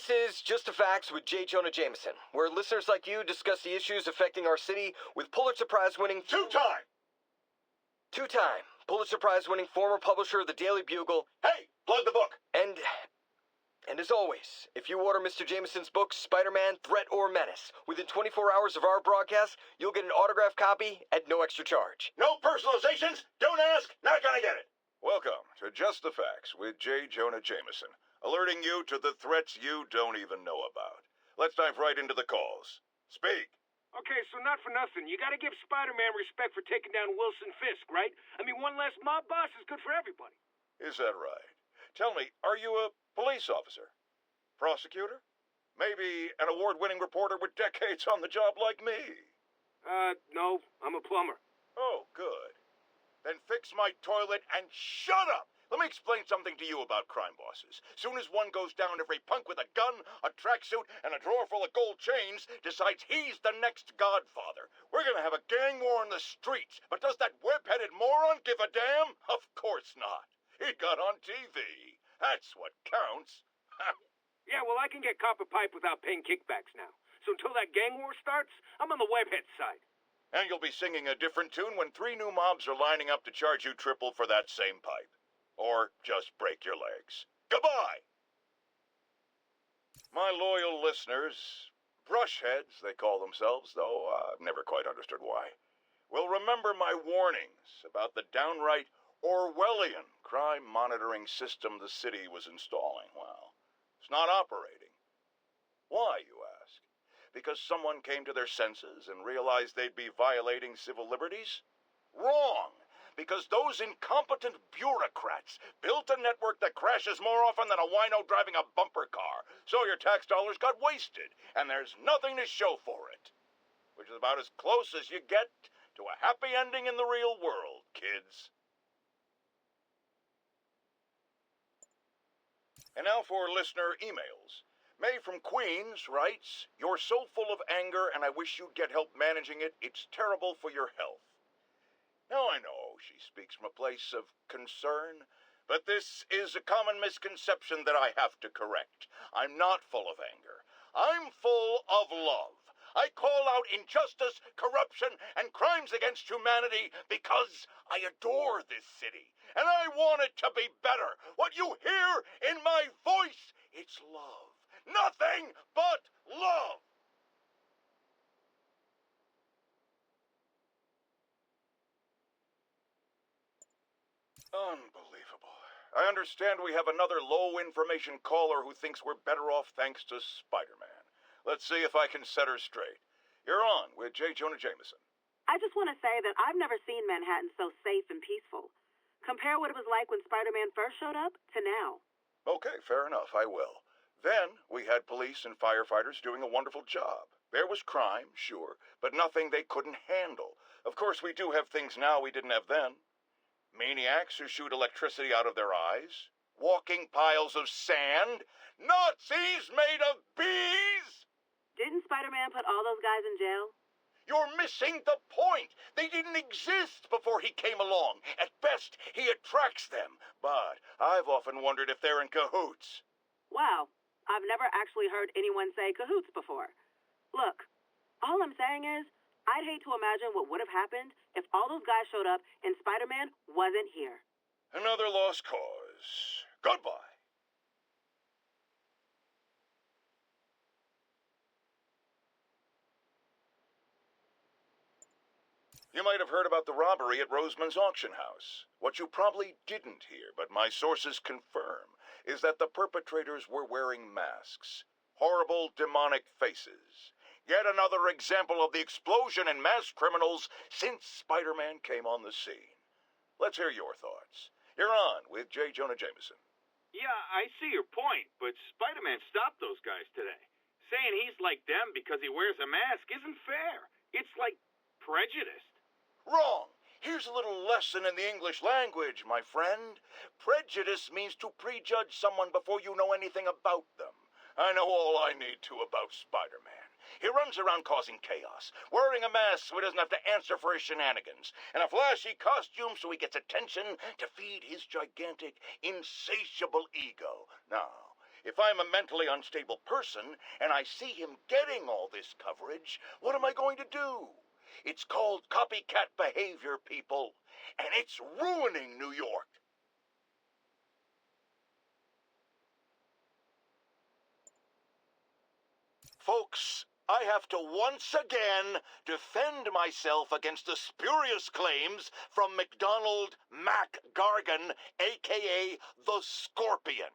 This is Just the Facts with J. Jonah Jameson, where listeners like you discuss the issues affecting our city with Pulitzer Prize-winning... Two-time Pulitzer Prize-winning former publisher of the Daily Bugle... Hey, plug the book! And as always, if you order Mr. Jameson's book, Spider-Man, Threat or Menace, within 24 hours of our broadcast, you'll get an autographed copy at no extra charge. No personalizations, don't ask, not gonna get it. Welcome to Just the Facts with J. Jonah Jameson, alerting you to the threats you don't even know about. Let's dive right into the calls. Speak. Okay, so not for nothing. You gotta give Spider-Man respect for taking down Wilson Fisk, right? I mean, one less mob boss is good for everybody. Is that right? Tell me, are you a police officer? Prosecutor? Maybe an award-winning reporter with decades on the job like me? No, I'm a plumber. Oh, good. Then fix my toilet and shut up! Let me explain something to you about crime bosses. Soon as one goes down, every punk with a gun, a tracksuit, and a drawer full of gold chains decides he's the next godfather. We're gonna have a gang war in the streets, but does that web-headed moron give a damn? Of course not. He got on TV. That's what counts. Yeah, well, I can get copper pipe without paying kickbacks now. So until that gang war starts, I'm on the webhead side. And you'll be singing a different tune when 3 new mobs are lining up to charge you triple for that same pipe. Or just break your legs. Goodbye! My loyal listeners, brushheads they call themselves, though I've never quite understood why, will remember my warnings about the downright Orwellian crime monitoring system the city was installing. Well, it's not operating. Why, you ask? Because someone came to their senses and realized they'd be violating civil liberties? Wrong! Because those incompetent bureaucrats built a network that crashes more often than a wino driving a bumper car. So your tax dollars got wasted, and there's nothing to show for it. Which is about as close as you get to a happy ending in the real world, kids. And now for listener emails. May from Queens writes, "You're so full of anger and I wish you'd get help managing it. It's terrible for your health." Now I know she speaks from a place of concern, but this is a common misconception that I have to correct. I'm not full of anger. I'm full of love. I call out injustice, corruption, and crimes against humanity because I adore this city, and I want it to be better. What you hear in my voice, it's love. Nothing but love. Unbelievable. I understand we have another low-information caller who thinks we're better off thanks to Spider-Man. Let's see if I can set her straight. You're on with J. Jonah Jameson. I just want to say that I've never seen Manhattan so safe and peaceful. Compare what it was like when Spider-Man first showed up to now. Okay, fair enough, I will. Then we had police and firefighters doing a wonderful job. There was crime, sure, but nothing they couldn't handle. Of course, we do have things now we didn't have then. Maniacs who shoot electricity out of their eyes. Walking piles of sand. Nazis made of bees! Didn't Spider-Man put all those guys in jail? You're missing the point. They didn't exist before he came along. At best, he attracts them. But I've often wondered if they're in cahoots. Wow, I've never actually heard anyone say cahoots before. Look, all I'm saying is, I'd hate to imagine what would have happened if all those guys showed up and Spider-Man wasn't here. Another lost cause. Goodbye. You might have heard about the robbery at Roseman's auction house. What you probably didn't hear, but my sources confirm, is that the perpetrators were wearing masks. Horrible, demonic faces. Yet another example of the explosion in mass criminals since Spider-Man came on the scene. Let's hear your thoughts. You're on with J. Jonah Jameson. Yeah, I see your point, but Spider-Man stopped those guys today. Saying he's like them because he wears a mask isn't fair. It's like prejudiced. Wrong. Here's a little lesson in the English language, my friend. Prejudice means to prejudge someone before you know anything about them. I know all I need to about Spider-Man. He runs around causing chaos, wearing a mask so he doesn't have to answer for his shenanigans, and a flashy costume so he gets attention to feed his gigantic, insatiable ego. Now, If I'm a mentally unstable person and I see him getting all this coverage, what am I going to do? It's called copycat behavior, people, and it's ruining New York. Folks, I have to once again defend myself against the spurious claims from McDonald Mac Gargan, a.k.a. the Scorpion.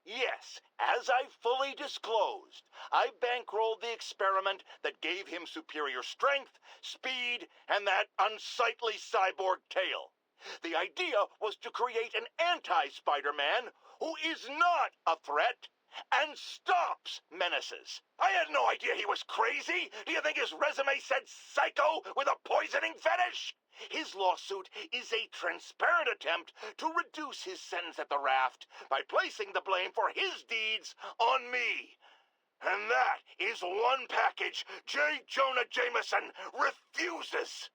Yes, as I fully disclosed, I bankrolled the experiment that gave him superior strength, speed, and that unsightly cyborg tail. The idea was to create an anti-Spider-Man who is not a threat and stops menaces. I had no idea he was crazy. Do you think his resume said psycho with a poisoning fetish? His lawsuit is a transparent attempt to reduce his sentence at the raft by placing the blame for his deeds on me. And that is one package J. Jonah Jameson refuses.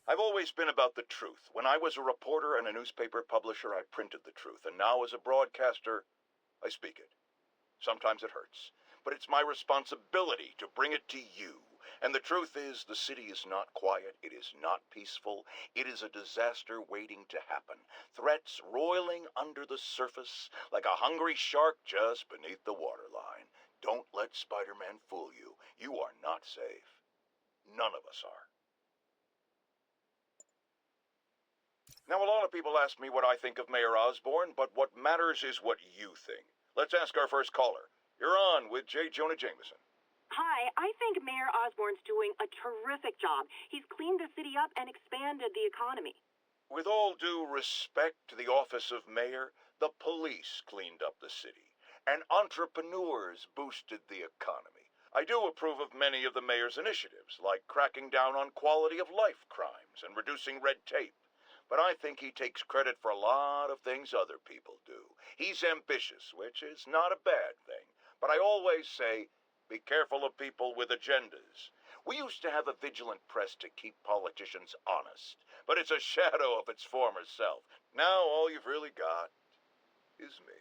I've always been about the truth. When I was a reporter and a newspaper publisher, I printed the truth. And now as a broadcaster, I speak it. Sometimes it hurts. But it's my responsibility to bring it to you. And the truth is, the city is not quiet. It is not peaceful. It is a disaster waiting to happen. Threats roiling under the surface like a hungry shark just beneath the waterline. Don't let Spider-Man fool you. You are not safe. None of us are. Now, a lot of people ask me what I think of Mayor Osborn, but what matters is what you think. Let's ask our first caller. You're on with J. Jonah Jameson. Hi, I think Mayor Osborn's doing a terrific job. He's cleaned the city up and expanded the economy. With all due respect to the office of mayor, the police cleaned up the city, and entrepreneurs boosted the economy. I do approve of many of the mayor's initiatives, like cracking down on quality of life crimes and reducing red tape. But I think he takes credit for a lot of things other people do. He's ambitious, which is not a bad thing. But I always say, be careful of people with agendas. We used to have a vigilant press to keep politicians honest, but it's a shadow of its former self. Now all you've really got is me.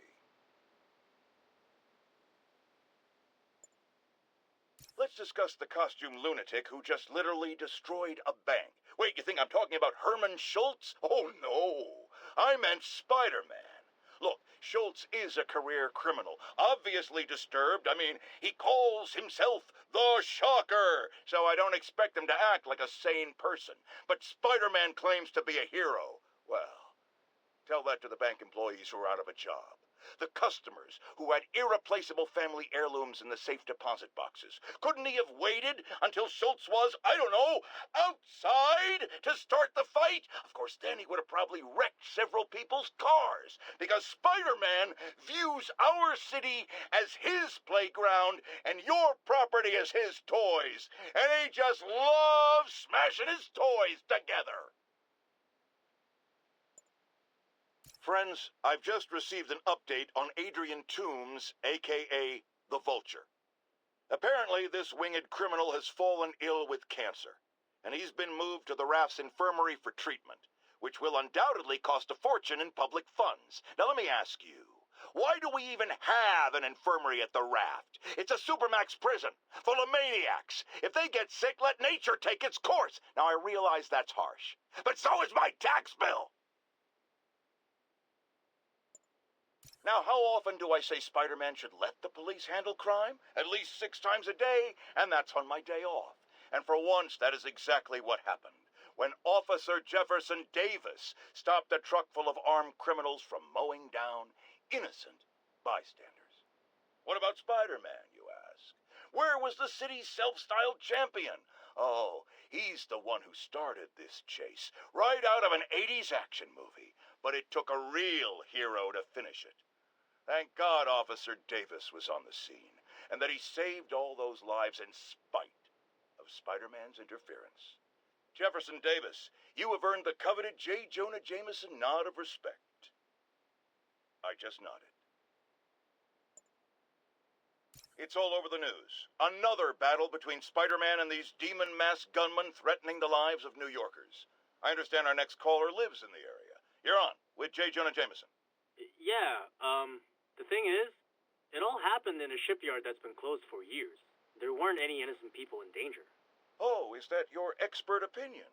Let's discuss the costume lunatic who just literally destroyed a bank. Wait, you think I'm talking about Herman Schultz? Oh, no. I meant Spider-Man. Look, Schultz is a career criminal, obviously disturbed. I mean, he calls himself the Shocker, so I don't expect him to act like a sane person. But Spider-Man claims to be a hero. Well, tell that to the bank employees who are out of a job. The customers who had irreplaceable family heirlooms in the safe deposit boxes. Couldn't he have waited until Schultz was, I don't know, outside to start the fight? Of course, then he would have probably wrecked several people's cars, because Spider-Man views our city as his playground and your property as his toys, and he just loves smashing his toys together. Friends, I've just received an update on Adrian Toombs, a.k.a. the Vulture. Apparently, this winged criminal has fallen ill with cancer, and he's been moved to the Raft's infirmary for treatment, which will undoubtedly cost a fortune in public funds. Now, let me ask you, why do we even have an infirmary at the Raft? It's a supermax prison full of maniacs. If they get sick, let nature take its course. Now, I realize that's harsh, but so is my tax bill. Now, how often do I say Spider-Man should let the police handle crime? At least 6 times a day, and that's on my day off. And for once, that is exactly what happened. When Officer Jefferson Davis stopped a truck full of armed criminals from mowing down innocent bystanders. What about Spider-Man, you ask? Where was the city's self-styled champion? Oh, he's the one who started this chase, right out of an 80s action movie. But it took a real hero to finish it. Thank God Officer Davis was on the scene, and that he saved all those lives in spite of Spider-Man's interference. Jefferson Davis, you have earned the coveted J. Jonah Jameson nod of respect. I just nodded. It's all over the news. Another battle between Spider-Man and these demon-masked gunmen threatening the lives of New Yorkers. I understand our next caller lives in the area. You're on with J. Jonah Jameson. Yeah, the thing is, it all happened in a shipyard that's been closed for years. There weren't any innocent people in danger. Oh, is that your expert opinion?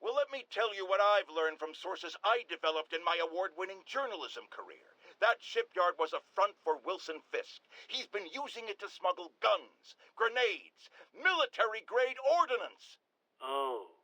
Well, let me tell you what I've learned from sources I developed in my award-winning journalism career. That shipyard was a front for Wilson Fisk. He's been using it to smuggle guns, grenades, military-grade ordnance. Oh,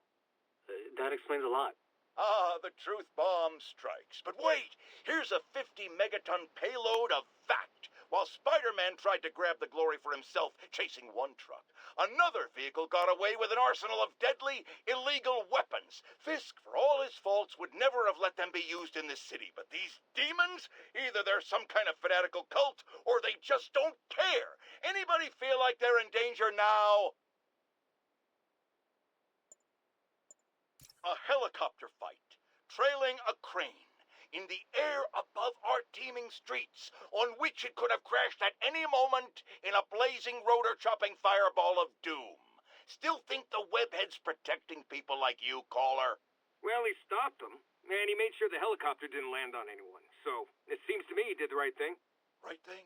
that explains a lot. Ah, the truth bomb strikes. But wait, here's a 50-megaton payload of fact. While Spider-Man tried to grab the glory for himself chasing one truck, another vehicle got away with an arsenal of deadly, illegal weapons. Fisk, for all his faults, would never have let them be used in this city. But these demons, either they're some kind of fanatical cult, or they just don't care. Anybody feel like they're in danger now? A helicopter fight, trailing a crane, in the air above our teeming streets, on which it could have crashed at any moment in a blazing rotor-chopping fireball of doom. Still think the webhead's protecting people like you, caller? Well, he stopped them, and he made sure the helicopter didn't land on anyone. So, it seems to me he did the right thing. Right thing?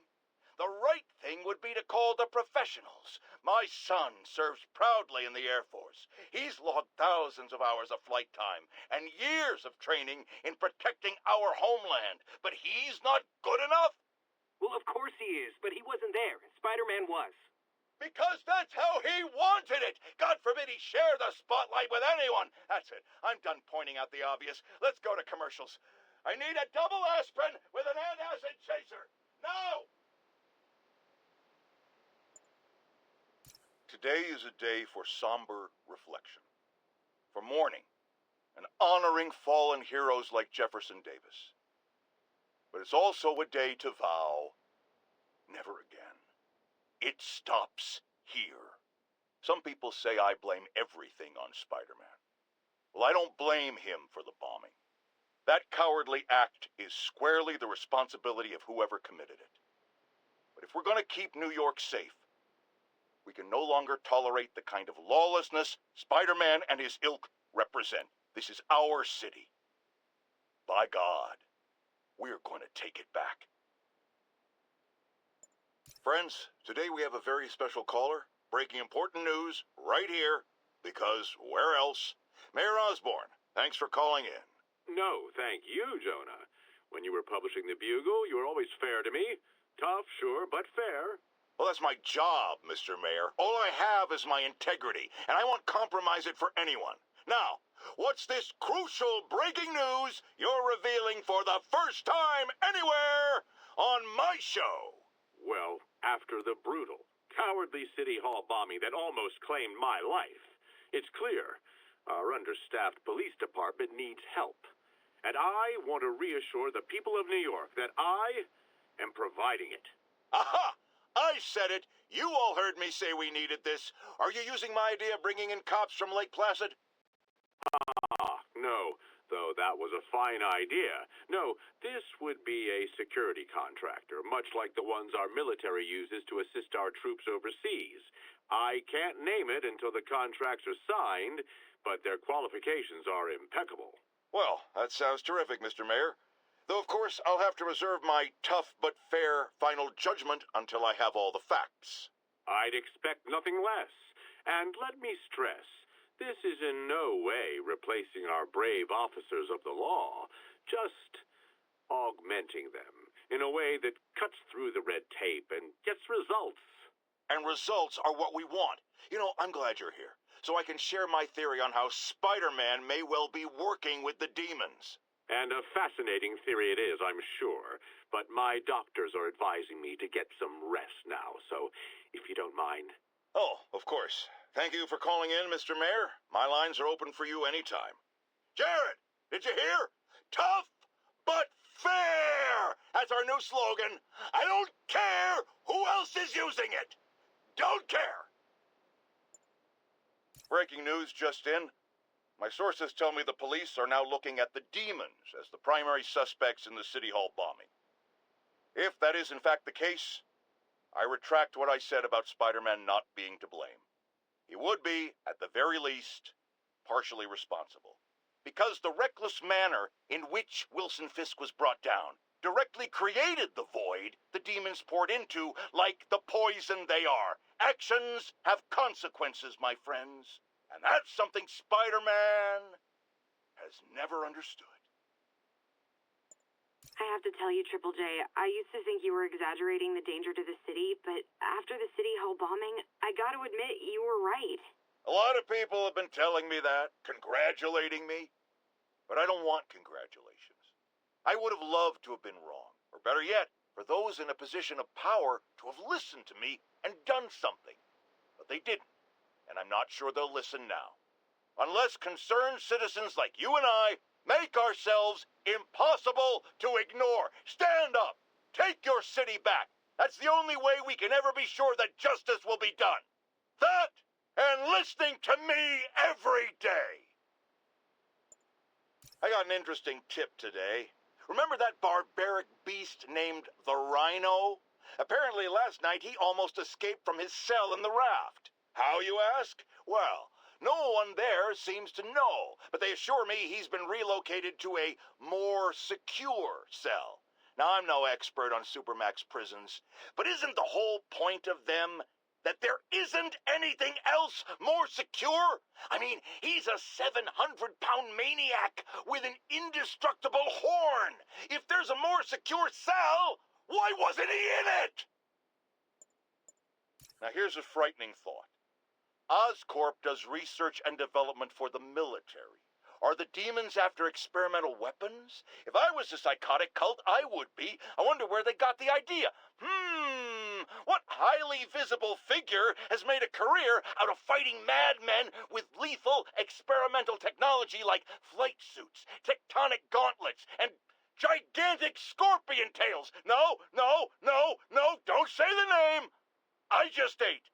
The right thing would be to call the professionals. My son serves proudly in the Air Force. He's logged thousands of hours of flight time and years of training in protecting our homeland. But he's not good enough? Well, of course he is, but he wasn't there, and Spider-Man was. Because that's how he wanted it. God forbid he share the spotlight with anyone. That's it. I'm done pointing out the obvious. Let's go to commercials. I need a double aspirin with an antacid chaser. Now! Today is a day for somber reflection, for mourning, and honoring fallen heroes like Jefferson Davis. But it's also a day to vow, never again. It stops here. Some people say I blame everything on Spider-Man. Well, I don't blame him for the bombing. That cowardly act is squarely the responsibility of whoever committed it. But if we're going to keep New York safe, we can no longer tolerate the kind of lawlessness Spider-Man and his ilk represent. This is our city. By God, we're going to take it back. Friends, today we have a very special caller, breaking important news right here, because where else? Mayor Osborn, thanks for calling in. No, thank you, Jonah. When you were publishing the Bugle, you were always fair to me. Tough, sure, but fair. Well, that's my job, Mr. Mayor. All I have is my integrity, and I won't compromise it for anyone. Now, what's this crucial breaking news you're revealing for the first time anywhere on my show? Well, after the brutal, cowardly City Hall bombing that almost claimed my life, it's clear our understaffed police department needs help. And I want to reassure the people of New York that I am providing it. Aha! I said it. You all heard me say we needed this. Are you using my idea of bringing in cops from Lake Placid? No, though that was a fine idea. No, this would be a security contractor, much like the ones our military uses to assist our troops overseas. I can't name it until the contracts are signed, but their qualifications are impeccable. Well, that sounds terrific, Mr. Mayor. Though, of course, I'll have to reserve my tough but fair final judgment until I have all the facts. I'd expect nothing less. And let me stress, this is in no way replacing our brave officers of the law, just augmenting them in a way that cuts through the red tape and gets results. And results are what we want. You know, I'm glad you're here, so I can share my theory on how Spider-Man may well be working with the demons. And a fascinating theory it is, I'm sure. But my doctors are advising me to get some rest now, so if you don't mind. Oh, of course. Thank you for calling in, Mr. Mayor. My lines are open for you anytime. Jared, did you hear? Tough but fair! That's our new slogan. I don't care who else is using it. Don't care. Breaking news just in. My sources tell me the police are now looking at the demons as the primary suspects in the City Hall bombing. If that is in fact the case, I retract what I said about Spider-Man not being to blame. He would be, at the very least, partially responsible. Because the reckless manner in which Wilson Fisk was brought down directly created the void the demons poured into, like the poison they are. Actions have consequences, my friends. And that's something Spider-Man has never understood. I have to tell you, Triple J, I used to think you were exaggerating the danger to the city, but after the City Hall bombing, I gotta admit you were right. A lot of people have been telling me that, congratulating me. But I don't want congratulations. I would have loved to have been wrong. Or better yet, for those in a position of power to have listened to me and done something. But they didn't, and I'm not sure they'll listen now. Unless concerned citizens like you and I make ourselves impossible to ignore. Stand up! Take your city back! That's the only way we can ever be sure that justice will be done. That, and listening to me every day. I got an interesting tip today. Remember that barbaric beast named the Rhino? Apparently last night he almost escaped from his cell in the raft. How, you ask? Well, no one there seems to know, but they assure me he's been relocated to a more secure cell. Now, I'm no expert on Supermax prisons, but isn't the whole point of them that there isn't anything else more secure? I mean, he's a 700-pound maniac with an indestructible horn. If there's a more secure cell, why wasn't he in it? Now, here's a frightening thought. Oscorp does research and development for the military. Are the demons after experimental weapons? If I was a psychotic cult, I would be. I wonder where they got the idea. What highly visible figure has made a career out of fighting madmen with lethal experimental technology like flight suits, tectonic gauntlets, and gigantic scorpion tails? No, don't say the name. I just ate.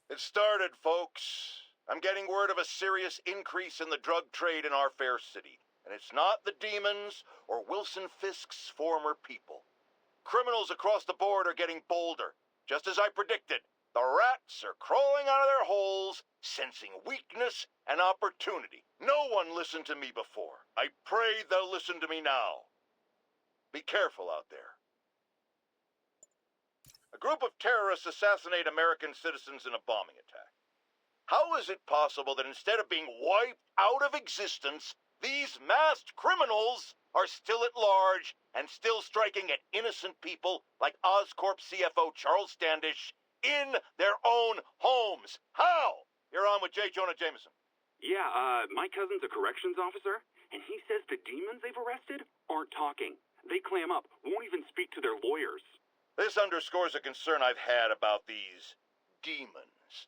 It started, folks. I'm getting word of a serious increase in the drug trade in our fair city. And it's not the demons or Wilson Fisk's former people. Criminals across the board are getting bolder. Just as I predicted, the rats are crawling out of their holes, sensing weakness and opportunity. No one listened to me before. I pray they'll listen to me now. Be careful out there. A group of terrorists assassinate American citizens in a bombing attack. How is it possible that instead of being wiped out of existence, these masked criminals are still at large and still striking at innocent people like Oscorp CFO Charles Standish in their own homes? How? You're on with Jonah Jameson. Yeah, my cousin's a corrections officer, and he says the demons they've arrested aren't talking. They clam up, won't even speak to their lawyers. This underscores a concern I've had about these demons.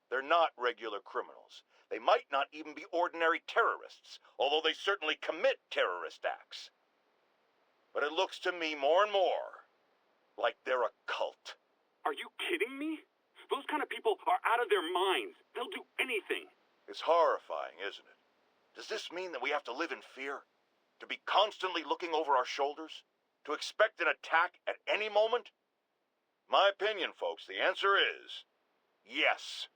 They're not regular criminals. They might not even be ordinary terrorists, although they certainly commit terrorist acts. But it looks to me more and more like they're a cult. Are you kidding me? Those kind of people are out of their minds. They'll do anything. It's horrifying, isn't it? Does this mean that we have to live in fear? To be constantly looking over our shoulders? To expect an attack at any moment? My opinion, folks, the answer is yes.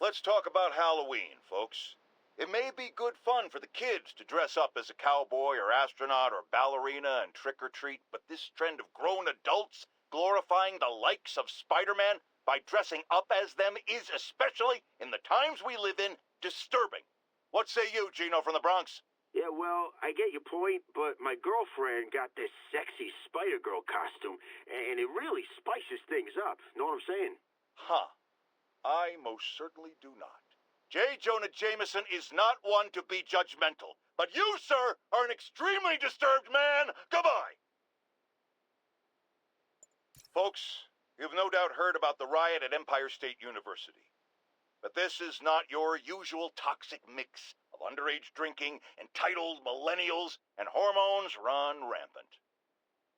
Let's talk about Halloween, folks. It may be good fun for the kids to dress up as a cowboy or astronaut or ballerina and trick-or-treat, but this trend of grown adults glorifying the likes of Spider-Man by dressing up as them is, especially in the times we live in, disturbing. What say you, Gino from the Bronx? Yeah, well, I get your point, but my girlfriend got this sexy Spider-Girl costume, and it really spices things up. Know what I'm saying? Huh. I most certainly do not. Jonah Jameson is not one to be judgmental, but you, sir, are an extremely disturbed man. Goodbye. Folks, you've no doubt heard about the riot at Empire State University. But this is not your usual toxic mix of underage drinking, entitled millennials, and hormones run rampant.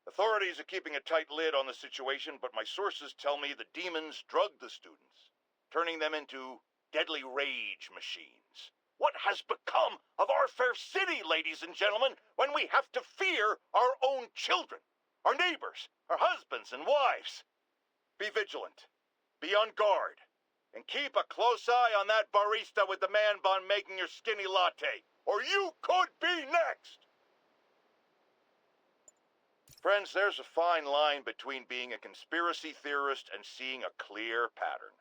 Authorities are keeping a tight lid on the situation, but my sources tell me the demons drugged the students, turning them into deadly rage machines. What has become of our fair city, ladies and gentlemen, when we have to fear our own children, our neighbors, our husbands and wives? Be vigilant. Be on guard. And keep a close eye on that barista with the man bun making your skinny latte, or you could be next! Friends, there's a fine line between being a conspiracy theorist and seeing a clear pattern.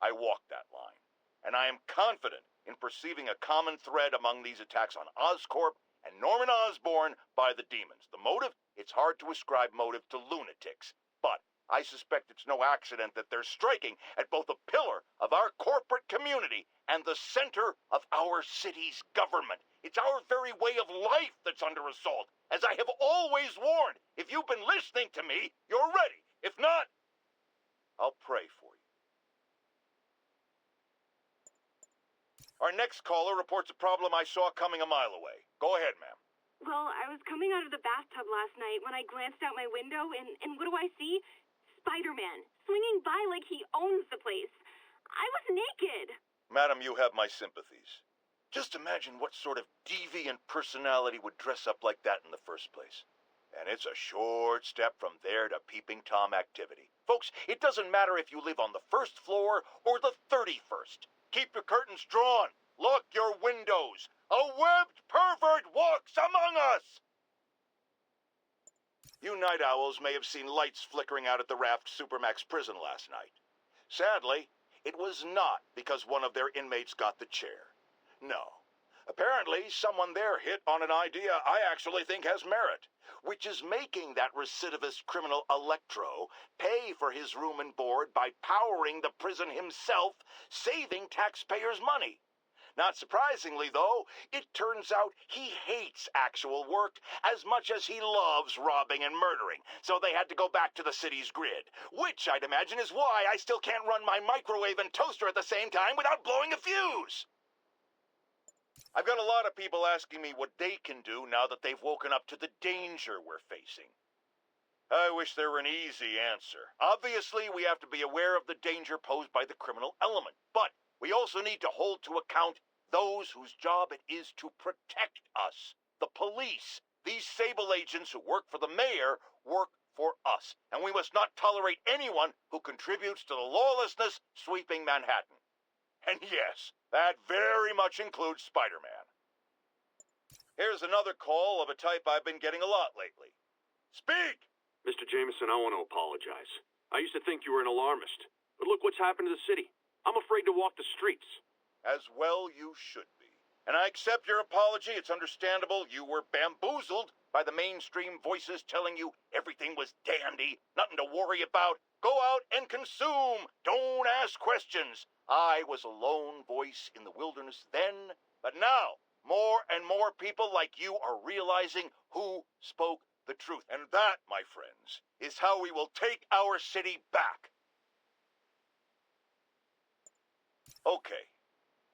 I walk that line, and I am confident in perceiving a common thread among these attacks on Oscorp and Norman Osborn by the demons. The motive? It's hard to ascribe motive to lunatics, but I suspect it's no accident that they're striking at both a pillar of our corporate community and the center of our city's government. It's our very way of life that's under assault. As I have always warned, if you've been listening to me, you're ready. If not, I'll pray for you. Our next caller reports a problem I saw coming a mile away. Go ahead, ma'am. Well, I was coming out of the bathtub last night when I glanced out my window, and what do I see? Spider-Man, swinging by like he owns the place. I was naked. Madam, you have my sympathies. Just imagine what sort of deviant personality would dress up like that in the first place. And it's a short step from there to peeping Tom activity. Folks, it doesn't matter if you live on the first floor or the 31st. Keep your curtains drawn. Lock your windows. A webbed pervert walks among us! You night owls may have seen lights flickering out at the Raft Supermax prison last night. Sadly, it was not because one of their inmates got the chair. No. Apparently, someone there hit on an idea I actually think has merit, which is making that recidivist criminal Electro pay for his room and board by powering the prison himself, saving taxpayers' money. Not surprisingly, though, it turns out he hates actual work as much as he loves robbing and murdering, so they had to go back to the city's grid, which I'd imagine is why I still can't run my microwave and toaster at the same time without blowing a fuse. I've got a lot of people asking me what they can do now that they've woken up to the danger we're facing. I wish there were an easy answer. Obviously, we have to be aware of the danger posed by the criminal element, but we also need to hold to account those whose job it is to protect us. The police. These Sable agents who work for the mayor work for us, and we must not tolerate anyone who contributes to the lawlessness sweeping Manhattan. And yes, that very much includes Spider-Man. Here's another call of a type I've been getting a lot lately. Speak! Mr. Jameson, I want to apologize. I used to think you were an alarmist, but look what's happened to the city. I'm afraid to walk the streets. As well you should be. And I accept your apology. It's understandable. You were bamboozled by the mainstream voices telling you everything was dandy, nothing to worry about. Go out and consume. Don't ask questions. I was a lone voice in the wilderness then, but now more and more people like you are realizing who spoke the truth. And that, my friends, is how we will take our city back. Okay.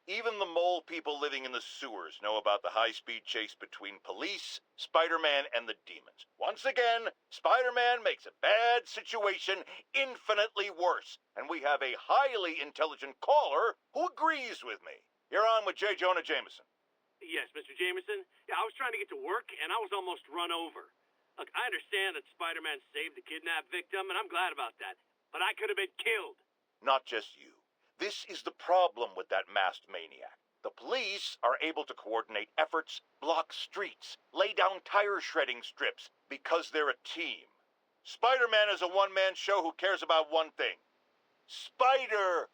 Even the mole people living in the sewers know about the high-speed chase between police, Spider-Man, and the demons. Once again, Spider-Man makes a bad situation infinitely worse, and we have a highly intelligent caller who agrees with me. You're on with J. Jonah Jameson. Yes, Mr. Jameson. Yeah, I was trying to get to work, and I was almost run over. Look, I understand that Spider-Man saved the kidnapped victim, and I'm glad about that. But I could have been killed. Not just you. This is the problem with that masked maniac. The police are able to coordinate efforts, block streets, lay down tire shredding strips, because they're a team. Spider-Man is a one-man show who cares about one thing. Spider-Man!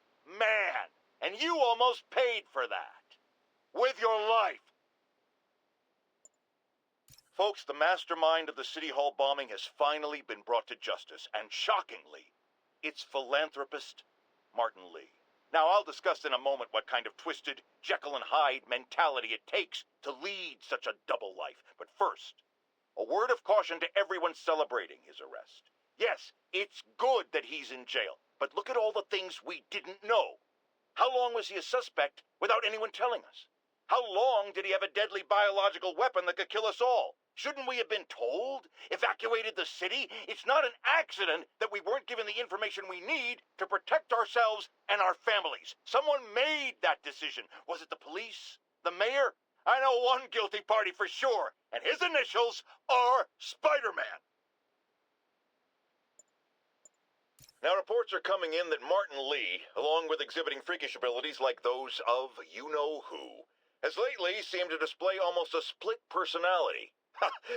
And you almost paid for that. With your life. Folks, the mastermind of the City Hall bombing has finally been brought to justice, and shockingly, it's philanthropist Martin Lee. Now, I'll discuss in a moment what kind of twisted Jekyll and Hyde mentality it takes to lead such a double life. But first, a word of caution to everyone celebrating his arrest. Yes, it's good that he's in jail, but look at all the things we didn't know. How long was he a suspect without anyone telling us? How long did he have a deadly biological weapon that could kill us all? Shouldn't we have been told? Evacuated the city? It's not an accident that we weren't given the information we need to protect ourselves and our families. Someone made that decision. Was it the police? The mayor? I know one guilty party for sure, and his initials are Spider-Man. Now, reports are coming in that Martin Lee, along with exhibiting freakish abilities like those of you-know-who, has lately seemed to display almost a split personality.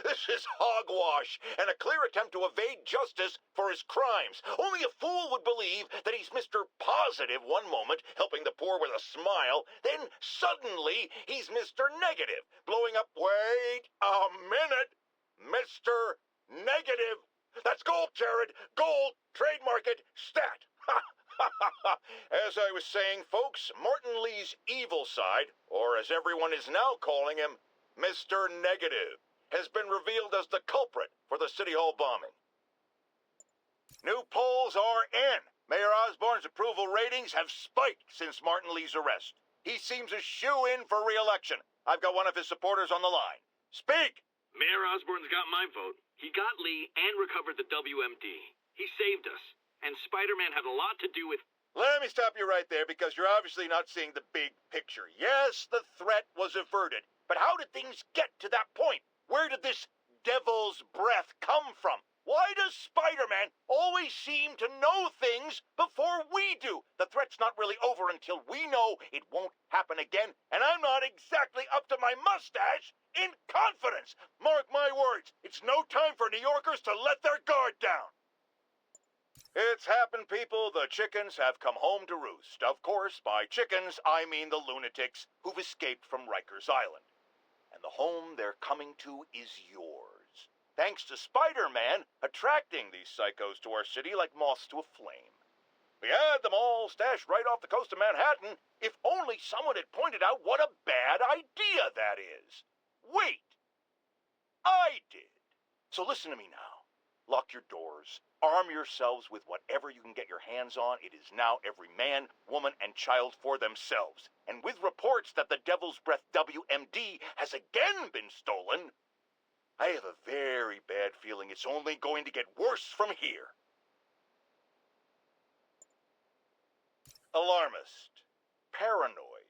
This is hogwash and a clear attempt to evade justice for his crimes. Only a fool would believe that he's Mr. Positive one moment, helping the poor with a smile, then suddenly he's Mr. Negative, blowing up, wait a minute, Mr. Negative. That's gold, Jared. Gold, trademark it, stat. As I was saying, folks, Martin Lee's evil side, or as everyone is now calling him, Mr. Negative, has been revealed as the culprit for the City Hall bombing. New polls are in. Mayor Osborn's approval ratings have spiked since Martin Lee's arrest. He seems a shoo-in for re-election. I've got one of his supporters on the line. Speak! Mayor Osborn's got my vote. He got Lee and recovered the WMD. He saved us. And Spider-Man had a lot to do with... Let me stop you right there, because you're obviously not seeing the big picture. Yes, the threat was averted. But how did things get to that point? Where did this devil's breath come from? Why does Spider-Man always seem to know things before we do? The threat's not really over until we know it won't happen again, and I'm not exactly up to my mustache in confidence. Mark my words, it's no time for New Yorkers to let their guard down. It's happened, people. The chickens have come home to roost. Of course, by chickens, I mean the lunatics who've escaped from Rikers Island. And the home they're coming to is yours. Thanks to Spider-Man attracting these psychos to our city like moths to a flame. We had them all stashed right off the coast of Manhattan, if only someone had pointed out what a bad idea that is. Wait! I did. So listen to me now. Lock your doors. Arm yourselves with whatever you can get your hands on. It is now every man, woman, and child for themselves. And with reports that the Devil's Breath WMD has again been stolen, I have a very bad feeling it's only going to get worse from here. Alarmist, paranoid,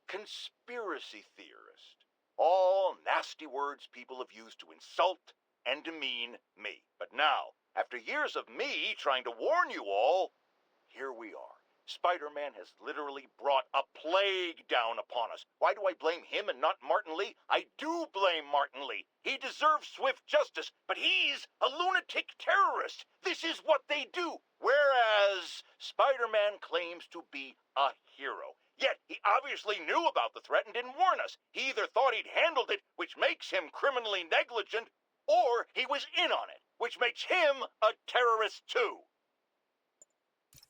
conspiracy theorist. All nasty words people have used to insult and demean me. But now, after years of me trying to warn you all, here we are. Spider-Man has literally brought a plague down upon us. Why do I blame him and not Martin Lee? I do blame Martin Lee. He deserves swift justice, but he's a lunatic terrorist. This is what they do. Whereas Spider-Man claims to be a hero. Yet he obviously knew about the threat and didn't warn us. He either thought he'd handled it, which makes him criminally negligent, or he was in on it, which makes him a terrorist too.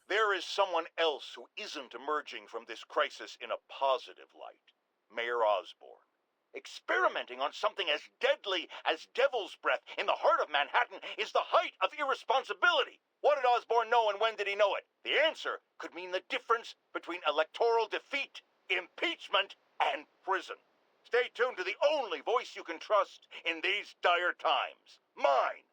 There is someone else who isn't emerging from this crisis in a positive light. Mayor Osborn. Experimenting on something as deadly as Devil's Breath in the heart of Manhattan is the height of irresponsibility. What did Osborn know and when did he know it? The answer could mean the difference between electoral defeat, impeachment, and prison. Stay tuned to the only voice you can trust in these dire times. Mine.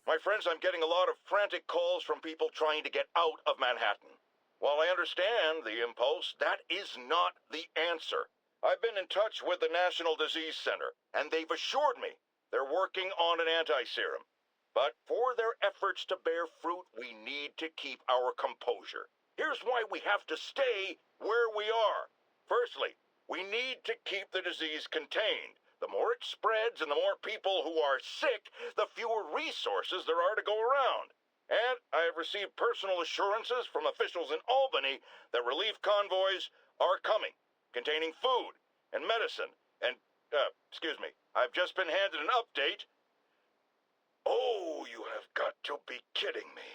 My friends, I'm getting a lot of frantic calls from people trying to get out of Manhattan. While I understand the impulse, that is not the answer. I've been in touch with the National Disease Center, and they've assured me they're working on an anti-serum. But for their efforts to bear fruit, we need to keep our composure. Here's why we have to stay where we are. Firstly, we need to keep the disease contained. The more it spreads and the more people who are sick, the fewer resources there are to go around. And I have received personal assurances from officials in Albany that relief convoys are coming, containing food and medicine. And, I've just been handed an update. Oh, you have got to be kidding me.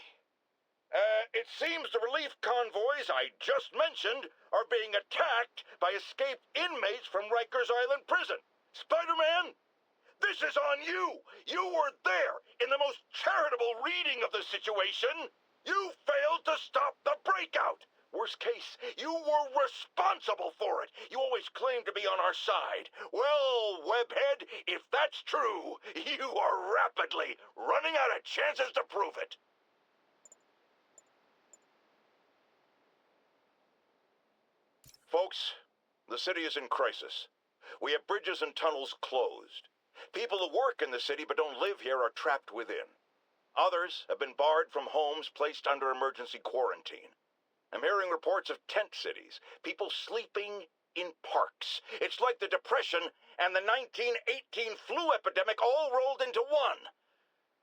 It seems the relief convoys I just mentioned are being attacked by escaped inmates from Rikers Island Prison. Spider-Man, this is on you. You were there in the most charitable reading of the situation. You failed to stop the breakout. Worst case, you were responsible for it. You always claimed to be on our side. Well, Webhead, if that's true, you are rapidly running out of chances to prove it. Folks, the city is in crisis. We have bridges and tunnels closed. People who work in the city but don't live here are trapped within. Others have been barred from homes placed under emergency quarantine. I'm hearing reports of tent cities, people sleeping in parks. It's like the Depression and the 1918 flu epidemic all rolled into one.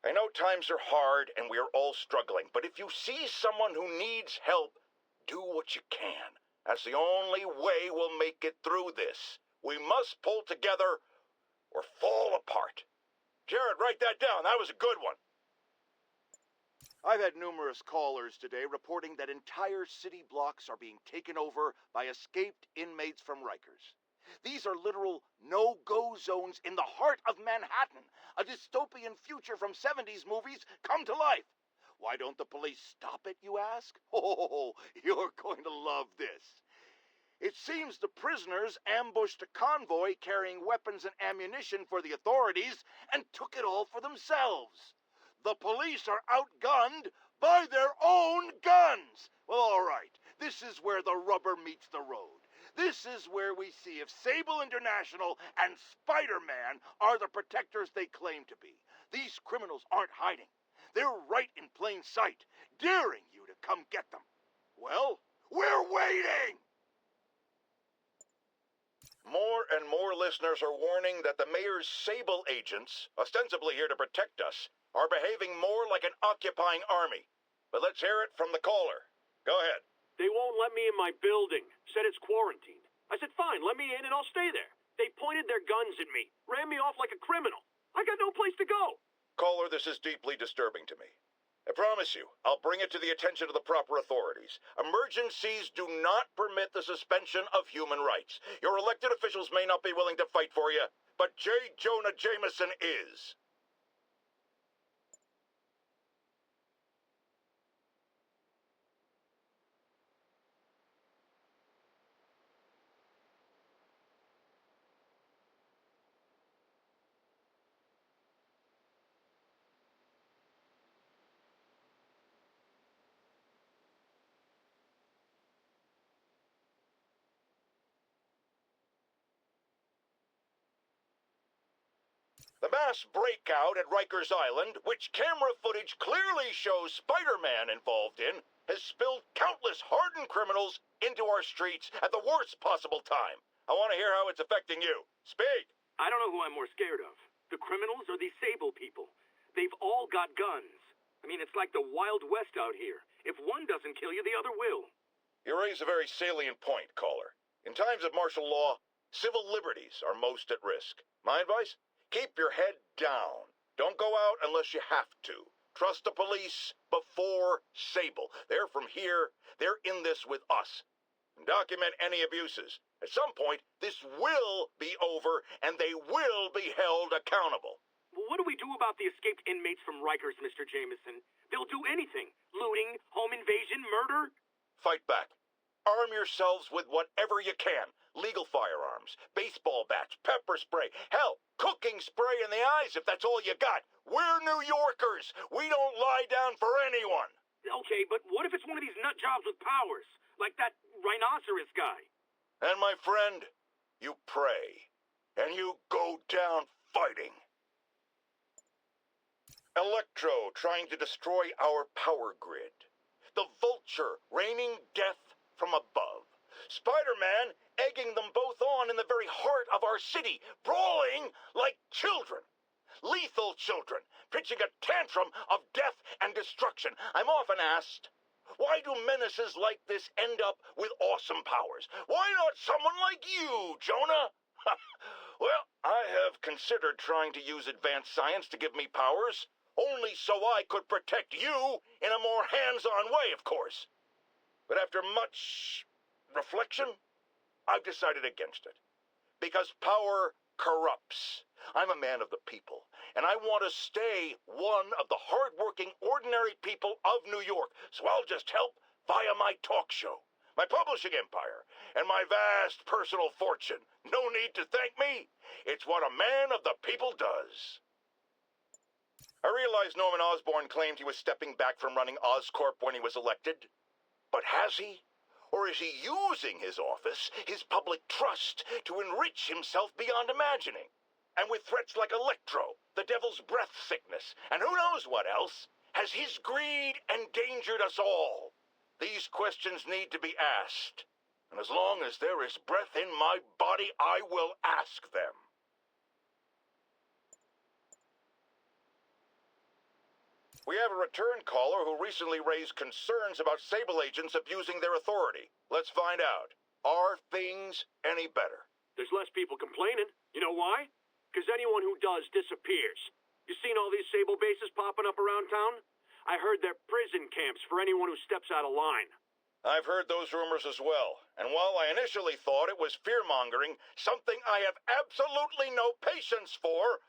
I know times are hard and we are all struggling, but if you see someone who needs help, do what you can. That's the only way we'll make it through this. We must pull together or fall apart. Jared, write that down. That was a good one. I've had numerous callers today reporting that entire city blocks are being taken over by escaped inmates from Rikers. These are literal no-go zones in the heart of Manhattan, a dystopian future from 70s movies come to life. Why don't the police stop it, you ask? Oh, you're going to love this. It seems the prisoners ambushed a convoy carrying weapons and ammunition for the authorities and took it all for themselves. The police are outgunned by their own guns. Well, all right. This is where the rubber meets the road. This is where we see if Sable International and Spider-Man are the protectors they claim to be. These criminals aren't hiding. They're right in plain sight, daring you to come get them. Well, we're waiting! More and more listeners are warning that the mayor's Sable agents, ostensibly here to protect us, are behaving more like an occupying army. But let's hear it from the caller. Go ahead. They won't let me in my building. Said it's quarantined. I said, fine, let me in and I'll stay there. They pointed their guns at me, ran me off like a criminal. I got no place to go. Caller, this is deeply disturbing to me. I promise you, I'll bring it to the attention of the proper authorities. Emergencies do not permit the suspension of human rights. Your elected officials may not be willing to fight for you, but J. Jonah Jameson is. The mass breakout at Rikers Island, which camera footage clearly shows Spider-Man involved in, has spilled countless hardened criminals into our streets at the worst possible time. I want to hear how it's affecting you. Speak! I don't know who I'm more scared of. The criminals or these Sable people. They've all got guns. I mean, it's like the Wild West out here. If one doesn't kill you, the other will. You raise a very salient point, caller. In times of martial law, civil liberties are most at risk. My advice? Keep your head down. Don't go out unless you have to. Trust the police before Sable. They're from here. They're in this with us. And document any abuses. At some point, this will be over, and they will be held accountable. Well, what do we do about the escaped inmates from Rikers, Mr. Jameson? They'll do anything. Looting, home invasion, murder. Fight back. Arm yourselves with whatever you can. Legal firearms, baseball bats, pepper spray, hell, cooking spray in the eyes if that's all you got. We're New Yorkers. We don't lie down for anyone. Okay, but what if it's one of these nut jobs with powers? Like that rhinoceros guy? And my friend, you pray. And you go down fighting. Electro trying to destroy our power grid. The Vulture raining death from above. Spider-Man egging them both on in the very heart of our city, brawling like children. Lethal children, pitching a tantrum of death and destruction. I'm often asked, why do menaces like this end up with awesome powers? Why not someone like you, Jonah? Well, I have considered trying to use advanced science to give me powers, only so I could protect you in a more hands-on way, of course. But after much reflection, I've decided against it. Because power corrupts. I'm a man of the people, and I want to stay one of the hard-working, ordinary people of New York, so I'll just help via my talk show, my publishing empire, and my vast personal fortune. No need to thank me. It's what a man of the people does. I realize Norman Osborn claimed he was stepping back from running Oscorp when he was elected. But has he? Or is he using his office, his public trust, to enrich himself beyond imagining? And with threats like Electro, the Devil's Breath sickness, and who knows what else, Has his greed endangered us all? These questions need to be asked. And as long as there is breath in my body, I will ask them. We have a return caller who recently raised concerns about Sable agents abusing their authority. Let's find out. Are things any better? There's less people complaining. You know why? Because anyone who does disappears. You seen all these Sable bases popping up around town? I heard they're prison camps for anyone who steps out of line. I've heard those rumors as well, and while I initially thought it was fear-mongering, something I have absolutely no patience for,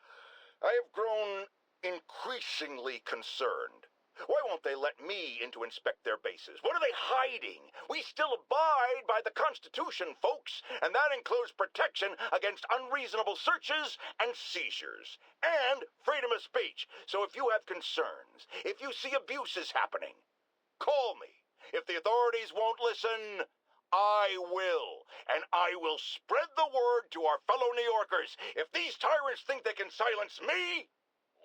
I have grown increasingly concerned. Why won't they let me in to inspect their bases? What are they hiding? We still abide by the Constitution, folks, and that includes protection against unreasonable searches and seizures, and freedom of speech. So if you have concerns, if you see abuses happening, call me. If the authorities won't listen, I will. And I will spread the word to our fellow New Yorkers. If these tyrants think they can silence me,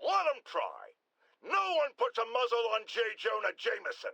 let them try. No one puts a muzzle on Jonah Jameson.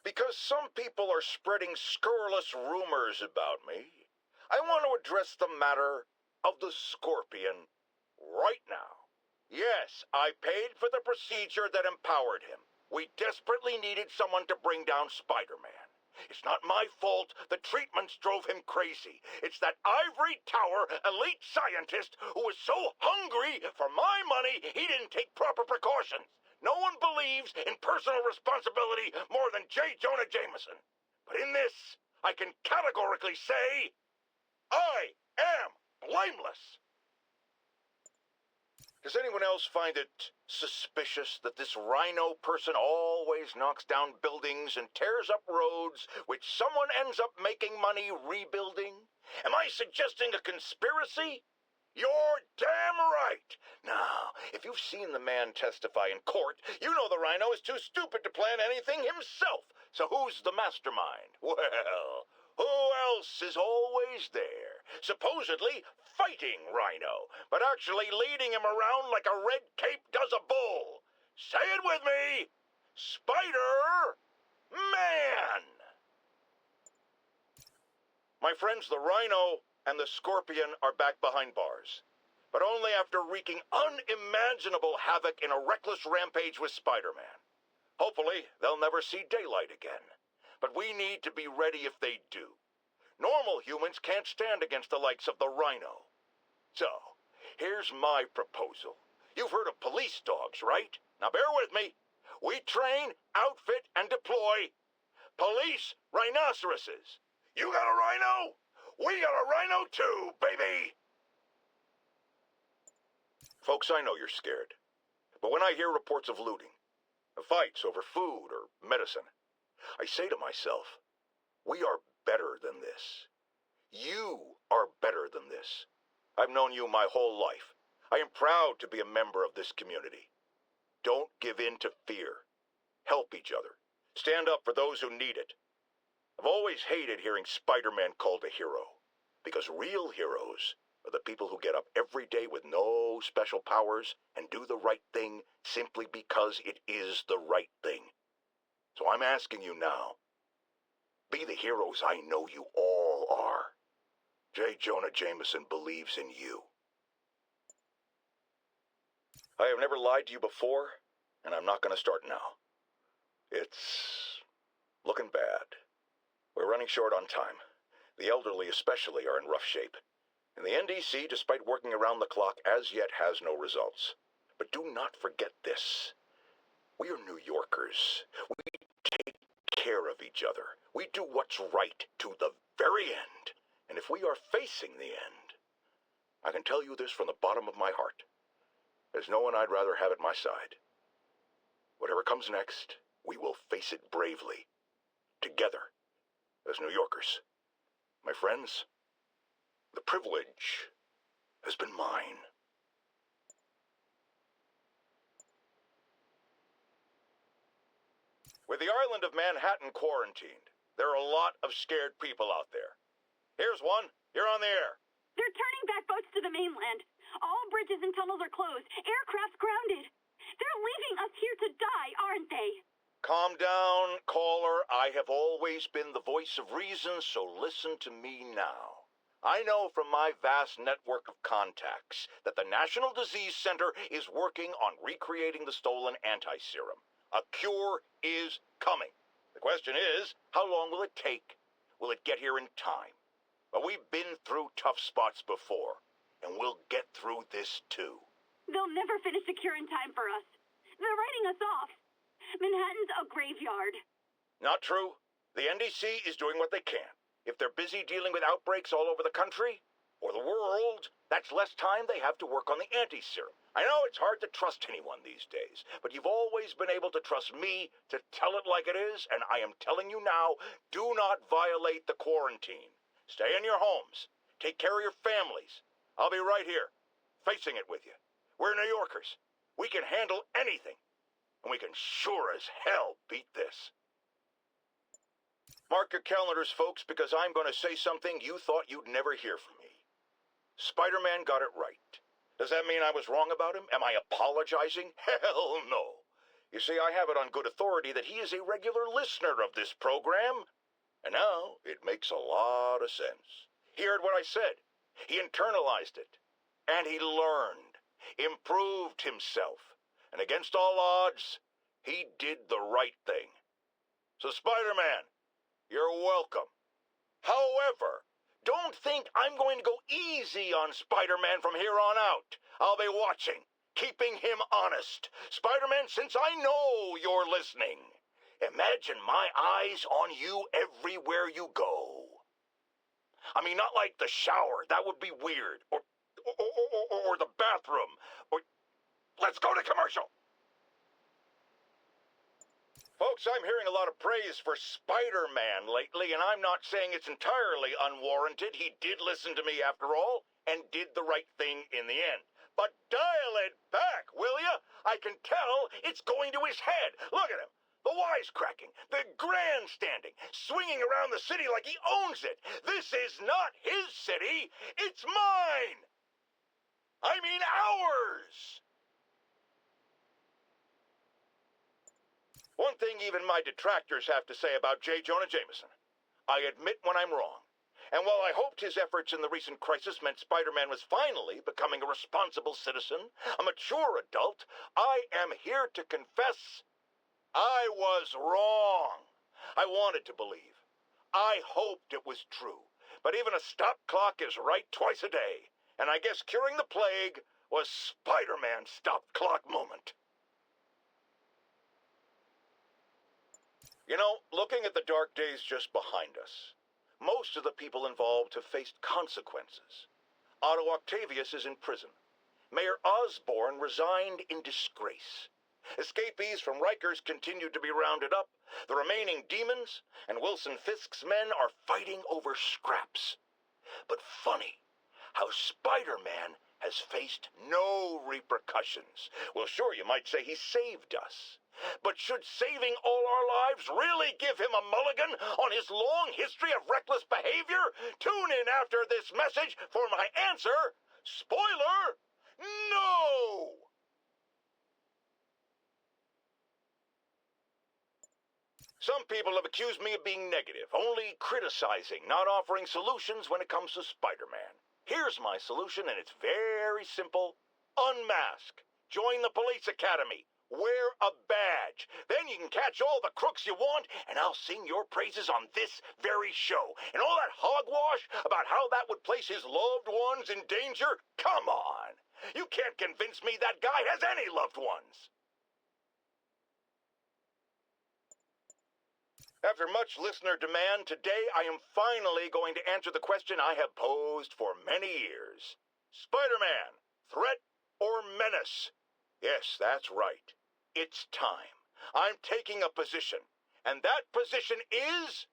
Because some people are spreading scurrilous rumors about me, I want to address the matter of the Scorpion right now. Yes, I paid for the procedure that empowered him. We desperately needed someone to bring down Spider-Man. It's not my fault the treatments drove him crazy. It's that ivory tower elite scientist who was so hungry for my money he didn't take proper precautions. No one believes in personal responsibility more than Jonah Jameson. But in this, I can categorically say, I am blameless. Does anyone else find it suspicious that this Rhino person always knocks down buildings and tears up roads, which someone ends up making money rebuilding? Am I suggesting a conspiracy? You're damn right. Now, if you've seen the man testify in court, you know the Rhino is too stupid to plan anything himself. So who's the mastermind? Well, who else is always there, supposedly fighting Rhino, but actually leading him around like a red cape does a bull? Say it with me! Spider-Man! My friends, the Rhino and the Scorpion are back behind bars, but only after wreaking unimaginable havoc in a reckless rampage with Spider-Man. Hopefully, they'll never see daylight again. But we need to be ready if they do. Normal humans can't stand against the likes of the Rhino. So, here's my proposal. You've heard of police dogs, right? Now bear with me. We train, outfit, and deploy police rhinoceroses. You got a rhino? We got a rhino too, baby! Folks, I know you're scared. But when I hear reports of looting, of fights over food or medicine, I say to myself, we are better than this. You are better than this. I've known you my whole life. I am proud to be a member of this community. Don't give in to fear. Help each other. Stand up for those who need it. I've always hated hearing Spider-Man called a hero, because real heroes are the people who get up every day with no special powers and do the right thing simply because it is the right thing. So I'm asking you now, be the heroes I know you all are. Jonah Jameson believes in you. I have never lied to you before, and I'm not going to start now. It's looking bad. We're running short on time. The elderly especially are in rough shape. And the NDC, despite working around the clock, as yet has no results. But do not forget this. We are New Yorkers. We take care of each other. We do what's right to the very end. And if we are facing the end, I can tell you this from the bottom of my heart. There's no one I'd rather have at my side. Whatever comes next, we will face it bravely. Together, as New Yorkers. My friends, the privilege has been mine. With the island of Manhattan quarantined, there are a lot of scared people out there. Here's one. You're on the air. They're turning back boats to the mainland. All bridges and tunnels are closed. Aircraft's grounded. They're leaving us here to die, aren't they? Calm down, caller. I have always been the voice of reason, so listen to me now. I know from my vast network of contacts that the National Disease Center is working on recreating the stolen anti-serum. A cure is coming. The question is, how long will it take? Will it get here in time? But we've been through tough spots before, and we'll get through this too. They'll never finish the cure in time for us. They're writing us off. Manhattan's a graveyard. Not true. The NDC is doing what they can. If they're busy dealing with outbreaks all over the country, or the world, that's less time they have to work on the anti-serum. I know it's hard to trust anyone these days, but you've always been able to trust me to tell it like it is, and I am telling you now, do not violate the quarantine. Stay in your homes. Take care of your families. I'll be right here, facing it with you. We're New Yorkers. We can handle anything, and we can sure as hell beat this. Mark your calendars, folks, because I'm going to say something you thought you'd never hear from me. Spider-Man got it right. Does that mean I was wrong about him? Am I apologizing? Hell no. You see, I have it on good authority that he is a regular listener of this program. And now it makes a lot of sense. He heard what I said. He internalized it. And he learned. Improved himself. And against all odds, he did the right thing. So, Spider-Man, you're welcome. However, don't think I'm going to go easy on Spider-Man from here on out. I'll be watching, keeping him honest. Spider-Man, since I know you're listening, imagine my eyes on you everywhere you go. I mean, not like the shower. That would be weird. Or the bathroom. Or let's go to commercial. Folks, I'm hearing a lot of praise for Spider-Man lately, and I'm not saying it's entirely unwarranted. He did listen to me after all, and did the right thing in the end. But dial it back, will ya? I can tell it's going to his head. Look at him. The wisecracking, the grandstanding, swinging around the city like he owns it. This is not his city. It's mine. I mean ours. One thing even my detractors have to say about Jonah Jameson. I admit when I'm wrong. And while I hoped his efforts in the recent crisis meant Spider-Man was finally becoming a responsible citizen, a mature adult, I am here to confess I was wrong. I wanted to believe. I hoped it was true. But even a stop clock is right twice a day. And I guess curing the plague was Spider-Man's stop clock moment. You know, looking at the dark days just behind us, most of the people involved have faced consequences. Otto Octavius is in prison. Mayor Osborn resigned in disgrace. Escapees from Rikers continue to be rounded up. The remaining demons and Wilson Fisk's men are fighting over scraps. But funny how Spider-Man has faced no repercussions. Well, sure, you might say he saved us. But should saving all our lives really give him a mulligan on his long history of reckless behavior? Tune in after this message for my answer. Spoiler, no! Some people have accused me of being negative, only criticizing, not offering solutions when it comes to Spider-Man. Here's my solution, and it's very simple. Unmask. Join the police academy. Wear a badge. Then you can catch all the crooks you want, and I'll sing your praises on this very show. And all that hogwash about how that would place his loved ones in danger? Come on. You can't convince me that guy has any loved ones. After much listener demand, today I am finally going to answer the question I have posed for many years. Spider-Man, threat or menace? Yes, that's right. It's time. I'm taking a position. And that position is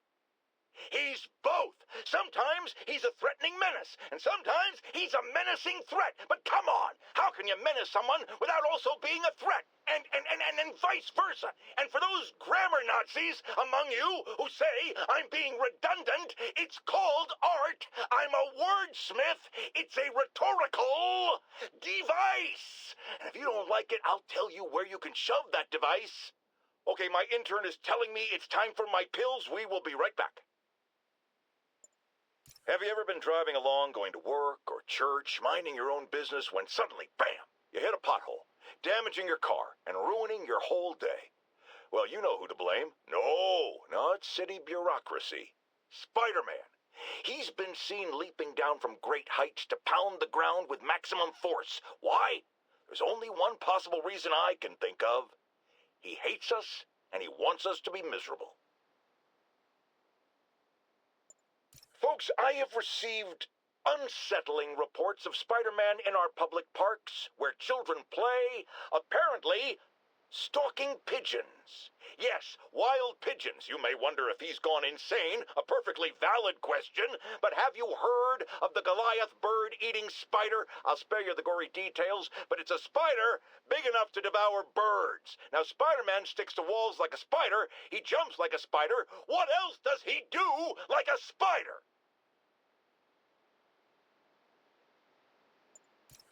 He's both. Sometimes he's a threatening menace, and sometimes he's a menacing threat. But come on, how can you menace someone without also being a threat? And vice versa. And for those grammar Nazis among you who say I'm being redundant, it's called art. I'm a wordsmith. It's a rhetorical device. And if you don't like it, I'll tell you where you can shove that device. Okay, my intern is telling me it's time for my pills. We will be right back. Have you ever been driving along, going to work or church, minding your own business, when suddenly, bam, you hit a pothole, damaging your car and ruining your whole day? Well, you know who to blame. No, not city bureaucracy. Spider-Man. He's been seen leaping down from great heights to pound the ground with maximum force. Why? There's only one possible reason I can think of. He hates us, and he wants us to be miserable. Folks, I have received unsettling reports of Spider-Man in our public parks, where children play, apparently stalking pigeons. Yes, wild pigeons. You may wonder if he's gone insane, a perfectly valid question, but have you heard of the Goliath bird-eating spider? I'll spare you the gory details, but it's a spider big enough to devour birds. Now, Spider-Man sticks to walls like a spider, he jumps like a spider. What else does he do like a spider?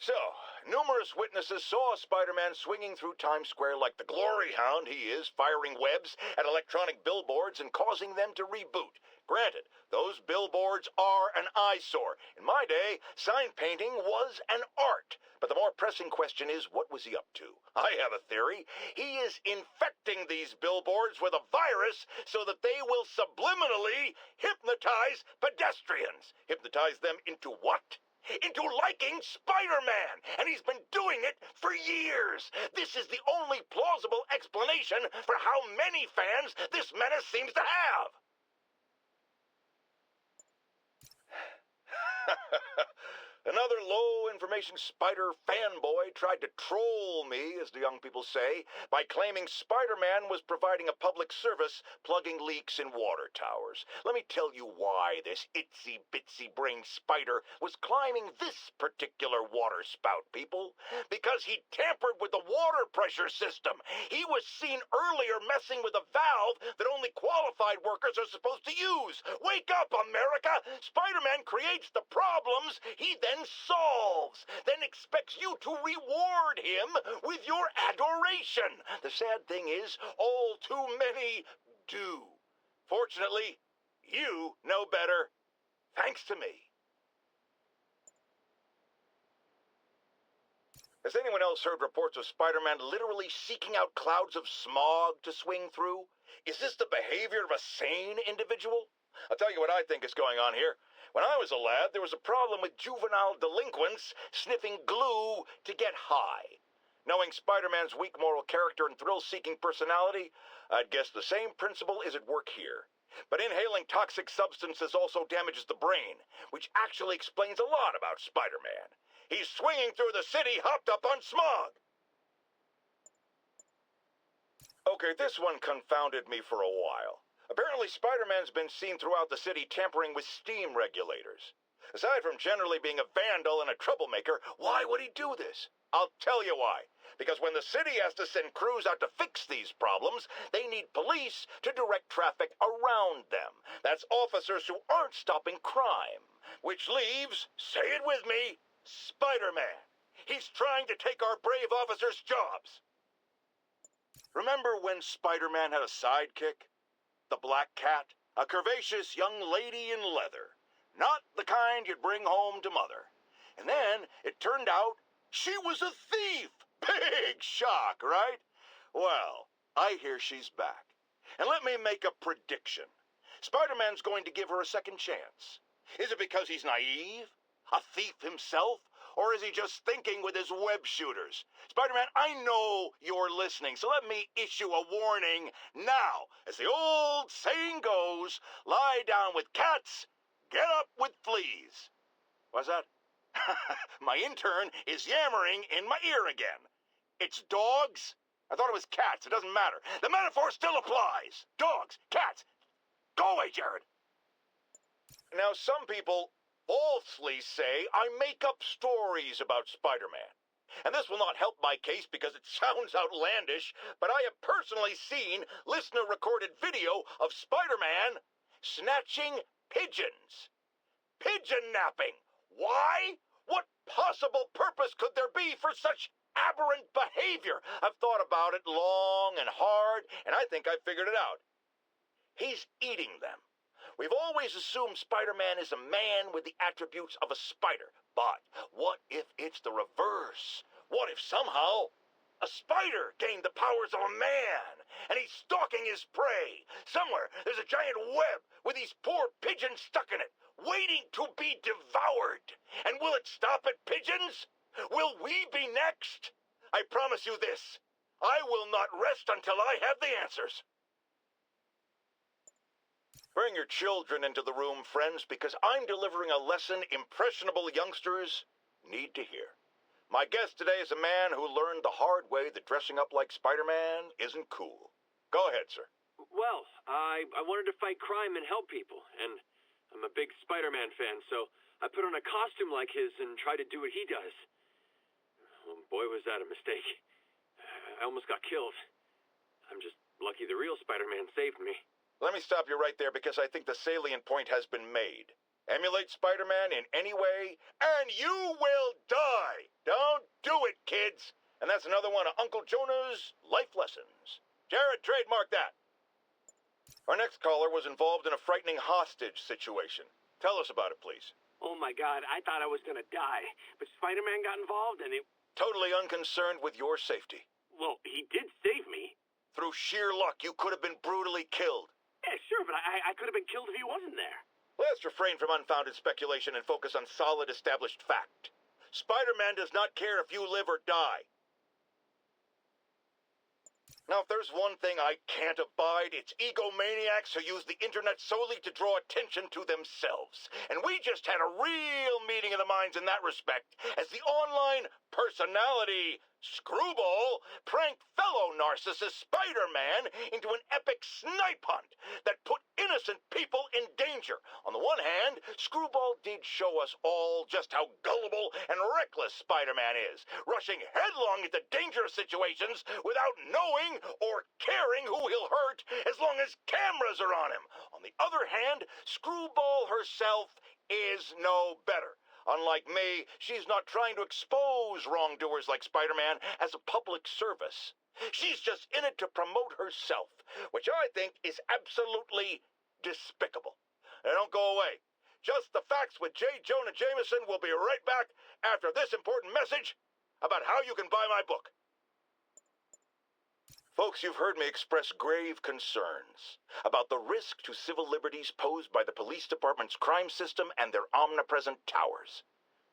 So, numerous witnesses saw Spider-Man swinging through Times Square like the glory hound he is, firing webs at electronic billboards and causing them to reboot. Granted, those billboards are an eyesore. In my day, sign painting was an art. But the more pressing question is, what was he up to? I have a theory. He is infecting these billboards with a virus so that they will subliminally hypnotize pedestrians. Hypnotize them into what? Into liking Spider-Man, and he's been doing it for years. This is the only plausible explanation for how many fans this menace seems to have. Another low-information spider fanboy tried to troll me, as the young people say, by claiming Spider-Man was providing a public service plugging leaks in water towers. Let me tell you why this itsy-bitsy-brain spider was climbing this particular water spout, people. Because he tampered with the water pressure system. He was seen earlier messing with a valve that only qualified workers are supposed to use. Wake up, America! Spider-Man creates the problems he then solves, then expects you to reward him with your adoration. The sad thing is, all too many do. Fortunately, you know better, thanks to me. Has anyone else heard reports of Spider-Man literally seeking out clouds of smog to swing through? Is this the behavior of a sane individual? I'll tell you what I think is going on here. When I was a lad, there was a problem with juvenile delinquents sniffing glue to get high. Knowing Spider-Man's weak moral character and thrill-seeking personality, I'd guess the same principle is at work here. But inhaling toxic substances also damages the brain, which actually explains a lot about Spider-Man. He's swinging through the city hopped up on smog. Okay, this one confounded me for a while. Apparently, Spider-Man's been seen throughout the city tampering with steam regulators. Aside from generally being a vandal and a troublemaker, why would he do this? I'll tell you why. Because when the city has to send crews out to fix these problems, they need police to direct traffic around them. That's officers who aren't stopping crime. Which leaves, say it with me, Spider-Man. He's trying to take our brave officers' jobs. Remember when Spider-Man had a sidekick? The Black Cat, a curvaceous young lady in leather. Not the kind you'd bring home to mother. And then it turned out she was a thief. Big shock, right? Well, I hear she's back. And let me make a prediction. Spider-Man's going to give her a second chance. Is it because he's naive? A thief himself? Or is he just thinking with his web shooters? Spider-Man, I know you're listening, so let me issue a warning now. As the old saying goes, lie down with cats, get up with fleas. What's that? My intern is yammering in my ear again. It's dogs? I thought it was cats. It doesn't matter. The metaphor still applies. Dogs, cats. Go away, Jared. Now, some people falsely say I make up stories about Spider-Man. And this will not help my case because it sounds outlandish, but I have personally seen listener-recorded video of Spider-Man snatching pigeons. Pigeon-napping. Why? What possible purpose could there be for such aberrant behavior? I've thought about it long and hard, and I think I've figured it out. He's eating them. We've always assumed Spider-Man is a man with the attributes of a spider. But what if it's the reverse? What if somehow a spider gained the powers of a man and he's stalking his prey? Somewhere there's a giant web with these poor pigeons stuck in it, waiting to be devoured. And will it stop at pigeons? Will we be next? I promise you this. I will not rest until I have the answers. Bring your children into the room, friends, because I'm delivering a lesson impressionable youngsters need to hear. My guest today is a man who learned the hard way that dressing up like Spider-Man isn't cool. Go ahead, sir. Well, I wanted to fight crime and help people, and I'm a big Spider-Man fan, so I put on a costume like his and tried to do what he does. Oh, boy, was that a mistake. I almost got killed. I'm just lucky the real Spider-Man saved me. Let me stop you right there because I think the salient point has been made. Emulate Spider-Man in any way, and you will die! Don't do it, kids! And that's another one of Uncle Jonah's life lessons. Jared, trademark that. Our next caller was involved in a frightening hostage situation. Tell us about it, please. Oh my God, I thought I was gonna die, but Spider-Man got involved and it... Totally unconcerned with your safety. Well, he did save me. Through sheer luck, you could have been brutally killed. Yeah, sure, but I could have been killed if he wasn't there. Let's refrain from unfounded speculation and focus on solid established fact. Spider-Man does not care if you live or die. Now, if there's one thing I can't abide, it's egomaniacs who use the internet solely to draw attention to themselves. And we just had a real meeting of the minds in that respect, as the online personality Screwball pranked fellow narcissist Spider-Man into an epic snipe hunt that put innocent people in danger. On the one hand, Screwball did show us all just how gullible and reckless Spider-Man is, rushing headlong into dangerous situations without knowing or caring who he'll hurt as long as cameras are on him. On the other hand, Screwball herself is no better. Unlike me, she's not trying to expose wrongdoers like Spider-Man as a public service. She's just in it to promote herself, which I think is absolutely despicable. Now don't go away. Just the Facts with J. Jonah Jameson will be right back after this important message about how you can buy my book. Folks, you've heard me express grave concerns about the risk to civil liberties posed by the police department's crime system and their omnipresent towers.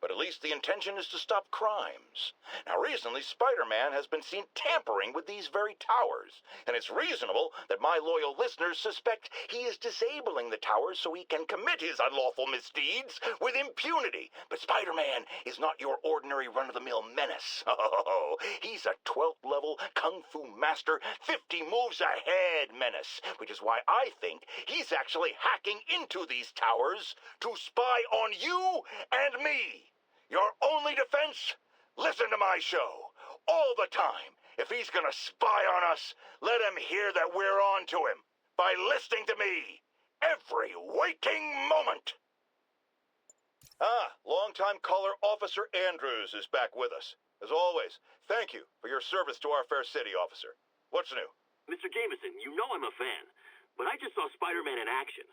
But at least the intention is to stop crimes. Now, recently, Spider-Man has been seen tampering with these very towers, and it's reasonable that my loyal listeners suspect he is disabling the towers so he can commit his unlawful misdeeds with impunity. But Spider-Man is not your ordinary run-of-the-mill menace. Oh, he's a 12th level kung fu master, 50 moves ahead menace, which is why I think he's actually hacking into these towers to spy on you and me. Your only defense? Listen to my show. All the time. If he's gonna spy on us, let him hear that we're on to him. By listening to me. Every waking moment. Longtime caller Officer Andrews is back with us. As always, thank you for your service to our fair city, officer. What's new? Mr. Jameson, you know I'm a fan, but I just saw Spider-Man in action.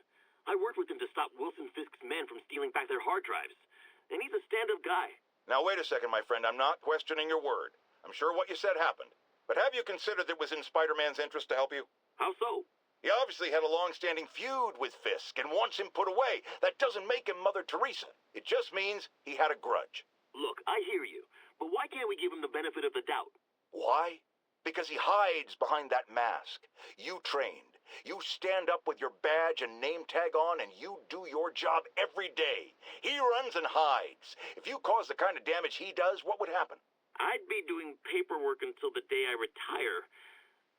I worked with him to stop Wilson Fisk's men from stealing back their hard drives. And he's a stand-up guy. Now, wait a second, my friend. I'm not questioning your word. I'm sure what you said happened. But have you considered that it was in Spider-Man's interest to help you? How so? He obviously had a long-standing feud with Fisk and wants him put away. That doesn't make him Mother Theresa. It just means he had a grudge. Look, I hear you. But why can't we give him the benefit of the doubt? Why? Because he hides behind that mask. You trained. You stand up with your badge and name tag on, and you do your job every day. He runs and hides. If you cause the kind of damage he does, what would happen? I'd be doing paperwork until the day I retire.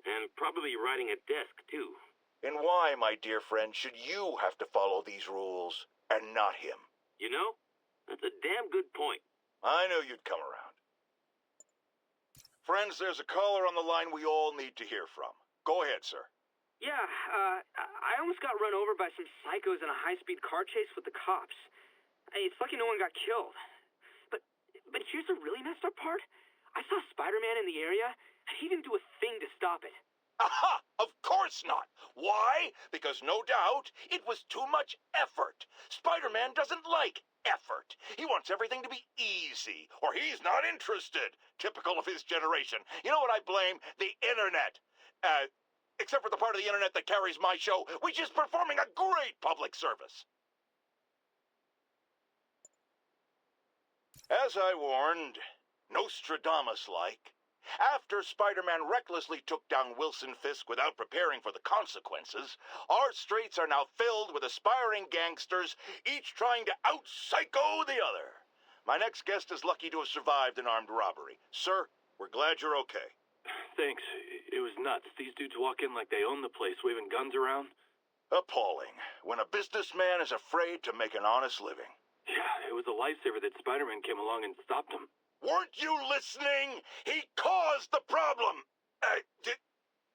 And probably riding a desk, too. And why, my dear friend, should you have to follow these rules? and not him. You know, that's a damn good point. I knew you'd come around. Friends, there's a caller on the line we all need to hear from. Go ahead, sir. Yeah, I almost got run over by some psychos in a high-speed car chase with the cops. It's lucky no one got killed. But here's the really messed up part. I saw Spider-Man in the area, and he didn't do a thing to stop it. Aha! Of course not. Why? Because no doubt it was too much effort. Spider-Man doesn't like effort. He wants everything to be easy, or he's not interested. Typical of his generation. You know what I blame? The internet. Except for the part of the internet that carries my show, which is performing a great public service. As I warned, Nostradamus-like, after Spider-Man recklessly took down Wilson Fisk without preparing for the consequences, our streets are now filled with aspiring gangsters, each trying to out-psycho the other. My next guest is lucky to have survived an armed robbery. Sir, we're glad you're okay. Thanks. It was nuts. These dudes walk in like they own the place, waving guns around. Appalling. When a businessman is afraid to make an honest living. Yeah, it was a lifesaver that Spider-Man came along and stopped him. Weren't you listening? He caused the problem.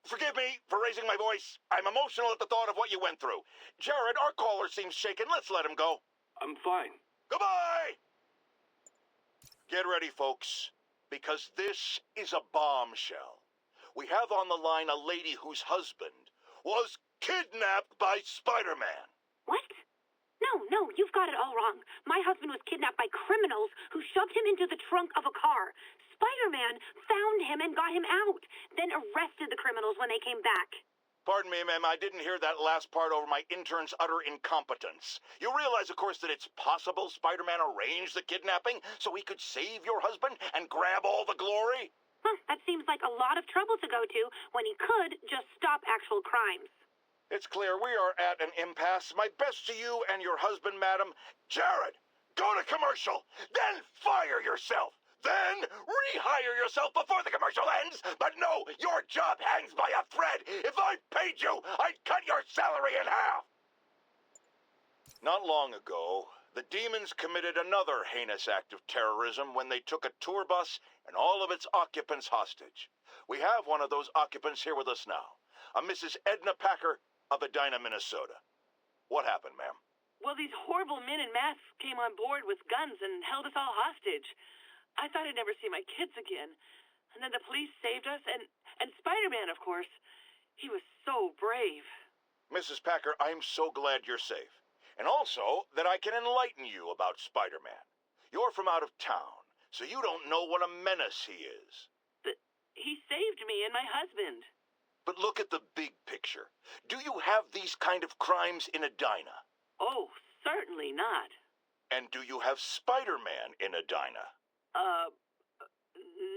Forgive me for raising my voice. I'm emotional at the thought of what you went through. Jared, our caller seems shaken. Let's let him go. I'm fine. Goodbye! Get ready, folks, because this is a bombshell. We have on the line a lady whose husband was kidnapped by Spider-Man. What? No, you've got it all wrong. My husband was kidnapped by criminals who shoved him into the trunk of a car. Spider-Man found him and got him out, then arrested the criminals when they came back. Pardon me, ma'am, I didn't hear that last part over my intern's utter incompetence. You realize, of course, that it's possible Spider-Man arranged the kidnapping so he could save your husband and grab all the glory? That seems like a lot of trouble to go to when he could just stop actual crimes. It's clear we are at an impasse. My best to you and your husband, madam. Jared, go to commercial, then fire yourself. Then rehire yourself before the commercial ends. But no, your job hangs by a thread. If I paid you, I'd cut your salary in half. Not long ago, the demons committed another heinous act of terrorism when they took a tour bus and all of its occupants hostage. We have one of those occupants here with us now, a Mrs. Edna Packer of Edina, Minnesota. What happened, ma'am? Well, these horrible men in masks came on board with guns and held us all hostage. I thought I'd never see my kids again. And then the police saved us, and Spider-Man, of course. He was so brave. Mrs. Packer, I'm so glad you're safe. And also that I can enlighten you about Spider-Man. You're from out of town, so you don't know what a menace he is. But he saved me and my husband. But look at the big picture. Do you have these kind of crimes in Edina? Oh, certainly not. And do you have Spider-Man in Edina?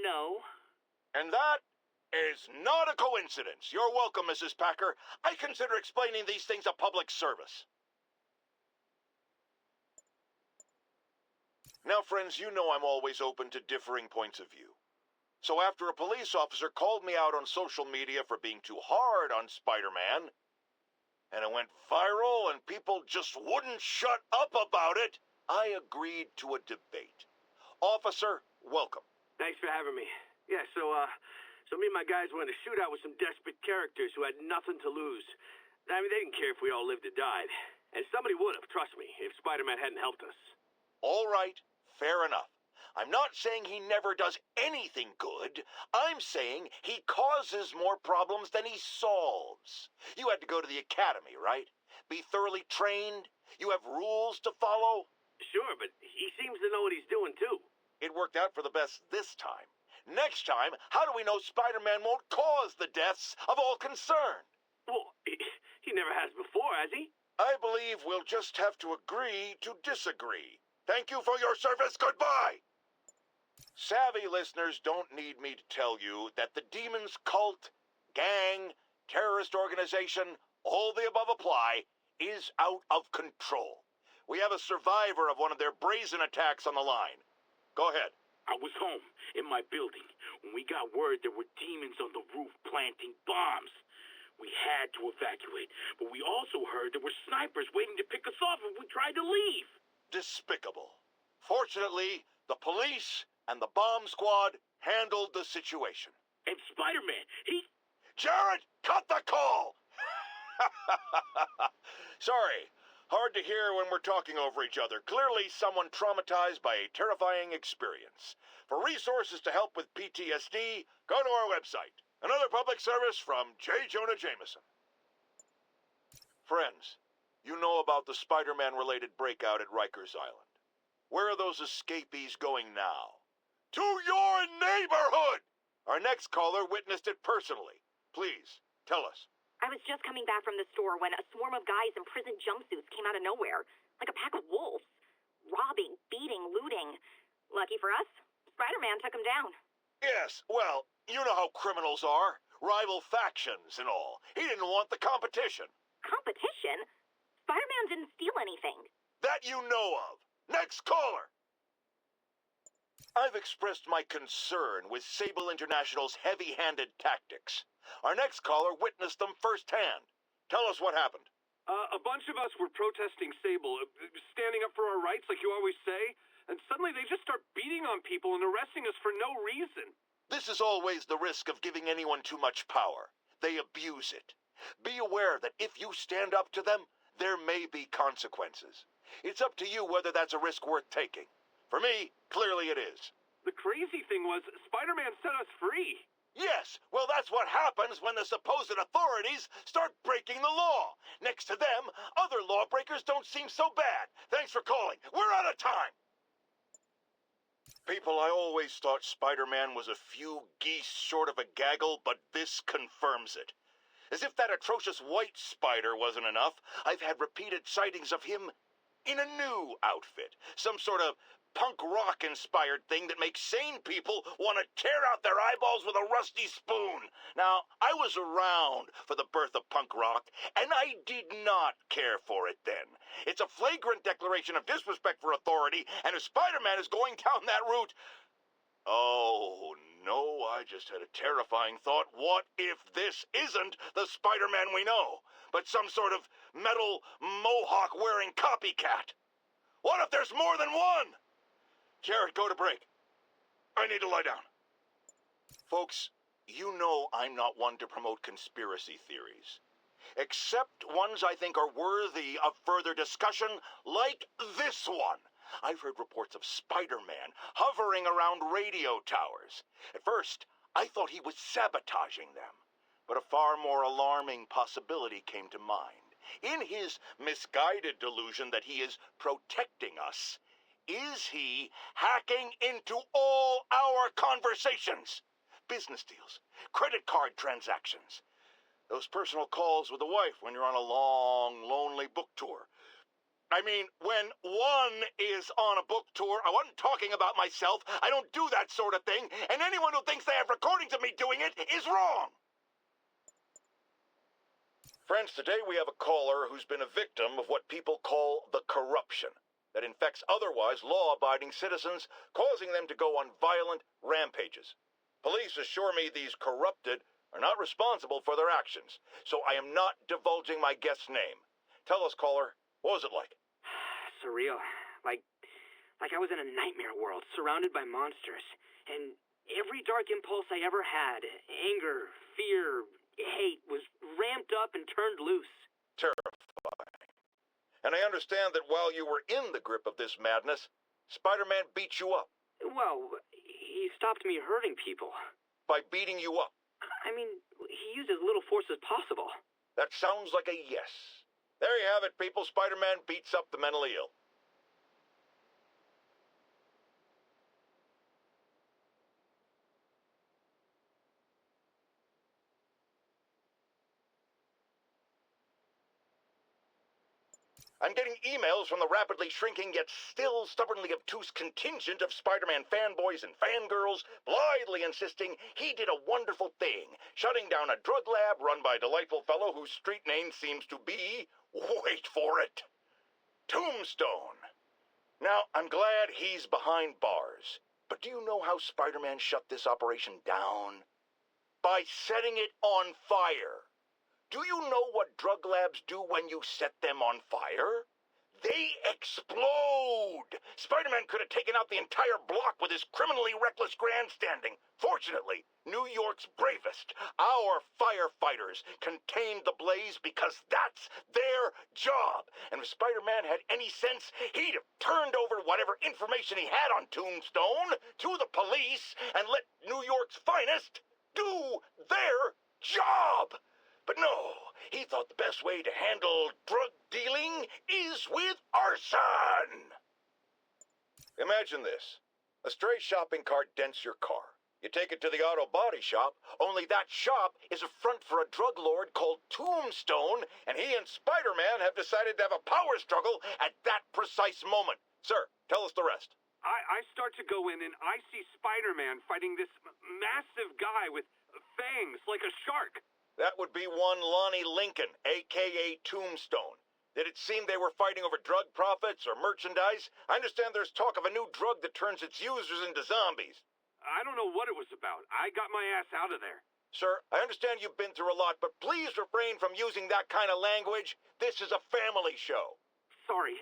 No. And that is not a coincidence. You're welcome, Mrs. Packer. I consider explaining these things a public service. Now, friends, you know I'm always open to differing points of view. So after a police officer called me out on social media for being too hard on Spider-Man, and it went viral and people just wouldn't shut up about it, I agreed to a debate. Officer, welcome. Thanks for having me. Yeah, so me and my guys went to shoot out with some desperate characters who had nothing to lose. I mean, they didn't care if we all lived or died. And somebody would have, trust me, if Spider-Man hadn't helped us. All right, fair enough. I'm not saying he never does anything good. I'm saying he causes more problems than he solves. You had to go to the academy, right? Be thoroughly trained? You have rules to follow? Sure, but he seems to know what he's doing, too. It worked out for the best this time. Next time, how do we know Spider-Man won't cause the deaths of all concerned? Well, he never has before, has he? I believe we'll just have to agree to disagree. Thank you for your service. Goodbye. Savvy listeners don't need me to tell you that the demon's cult, gang, terrorist organization, all the above apply, is out of control. We have a survivor of one of their brazen attacks on the line. Go ahead. I was home in my building when we got word there were demons on the roof planting bombs. We had to evacuate, but we also heard there were snipers waiting to pick us off if we tried to leave. Despicable. Fortunately, the police and the bomb squad handled the situation. And Spider-Man, he... Jared, cut the call! Sorry. Hard to hear when we're talking over each other. Clearly someone traumatized by a terrifying experience. For resources to help with PTSD, go to our website. Another public service from J. Jonah Jameson. Friends, you know about the Spider-Man-related breakout at Rikers Island. Where are those escapees going now? To your neighborhood! Our next caller witnessed it personally. Please, tell us. I was just coming back from the store when a swarm of guys in prison jumpsuits came out of nowhere, like a pack of wolves. Robbing, beating, looting. Lucky for us, Spider-Man took them down. Yes, well, you know how criminals are. Rival factions and all. He didn't want the competition. Competition? Spider-Man didn't steal anything. That you know of. Next caller! I've expressed my concern with Sable International's heavy-handed tactics. Our next caller witnessed them firsthand. Tell us what happened. A bunch of us were protesting Sable, standing up for our rights like you always say, and suddenly they just start beating on people and arresting us for no reason. This is always the risk of giving anyone too much power. They abuse it. Be aware that if you stand up to them, there may be consequences. It's up to you whether that's a risk worth taking. For me, clearly it is. The crazy thing was, Spider-Man set us free. Yes, well that's what happens when the supposed authorities start breaking the law. Next to them, other lawbreakers don't seem so bad. Thanks for calling. We're out of time. People, I always thought Spider-Man was a few geese short of a gaggle, but this confirms it. As if that atrocious white spider wasn't enough, I've had repeated sightings of him in a new outfit. Some sort of punk rock inspired thing that makes sane people want to tear out their eyeballs with a rusty spoon. Now, I was around for the birth of punk rock, and I did not care for it then. It's a flagrant declaration of disrespect for authority, and if Spider-Man is going down that route... Oh, no, I just had a terrifying thought. What if this isn't the Spider-Man we know, but some sort of metal mohawk-wearing copycat? What if there's more than one? Jared, go to break. I need to lie down. Folks, you know I'm not one to promote conspiracy theories. Except ones I think are worthy of further discussion, like this one. I've heard reports of Spider-Man hovering around radio towers. At first, I thought he was sabotaging them. But a far more alarming possibility came to mind. In his misguided delusion that he is protecting us, is he hacking into all our conversations? Business deals, credit card transactions, those personal calls with the wife when you're on a long, lonely book tour. I mean, when one is on a book tour, I wasn't talking about myself. I don't do that sort of thing, and anyone who thinks they have recordings of me doing it is wrong. Friends, today we have a caller who's been a victim of what people call the corruption that infects otherwise law-abiding citizens, causing them to go on violent rampages. Police assure me these corrupted are not responsible for their actions, so I am not divulging my guest's name. Tell us, caller, what was it like? Surreal. Like I was in a nightmare world, surrounded by monsters. And every dark impulse I ever had, anger, fear, hate, was ramped up and turned loose. Terrifying. And I understand that while you were in the grip of this madness, Spider-Man beat you up. Well, he stopped me hurting people. By beating you up? I mean, he used as little force as possible. That sounds like a yes. There you have it, people. Spider-Man beats up the mentally ill. I'm getting emails from the rapidly shrinking yet still stubbornly obtuse contingent of Spider-Man fanboys and fangirls blithely insisting he did a wonderful thing, shutting down a drug lab run by a delightful fellow whose street name seems to be, wait for it, Tombstone. Now, I'm glad he's behind bars, but do you know how Spider-Man shut this operation down? By setting it on fire. Do you know what drug labs do when you set them on fire? They explode! Spider-Man could have taken out the entire block with his criminally reckless grandstanding. Fortunately, New York's bravest, our firefighters, contained the blaze because that's their job. And if Spider-Man had any sense, he'd have turned over whatever information he had on Tombstone to the police and let New York's finest do their job. But no, he thought the best way to handle drug dealing is with arson. Imagine this. A stray shopping cart dents your car. You take it to the auto body shop, only that shop is a front for a drug lord called Tombstone, and he and Spider-Man have decided to have a power struggle at that precise moment. Sir, tell us the rest. I start to go in and I see Spider-Man fighting this massive guy with fangs like a shark. That would be one Lonnie Lincoln, a.k.a. Tombstone. Did it seem they were fighting over drug profits or merchandise? I understand there's talk of a new drug that turns its users into zombies. I don't know what it was about. I got my ass out of there. Sir, I understand you've been through a lot, but please refrain from using that kind of language. This is a family show. Sorry.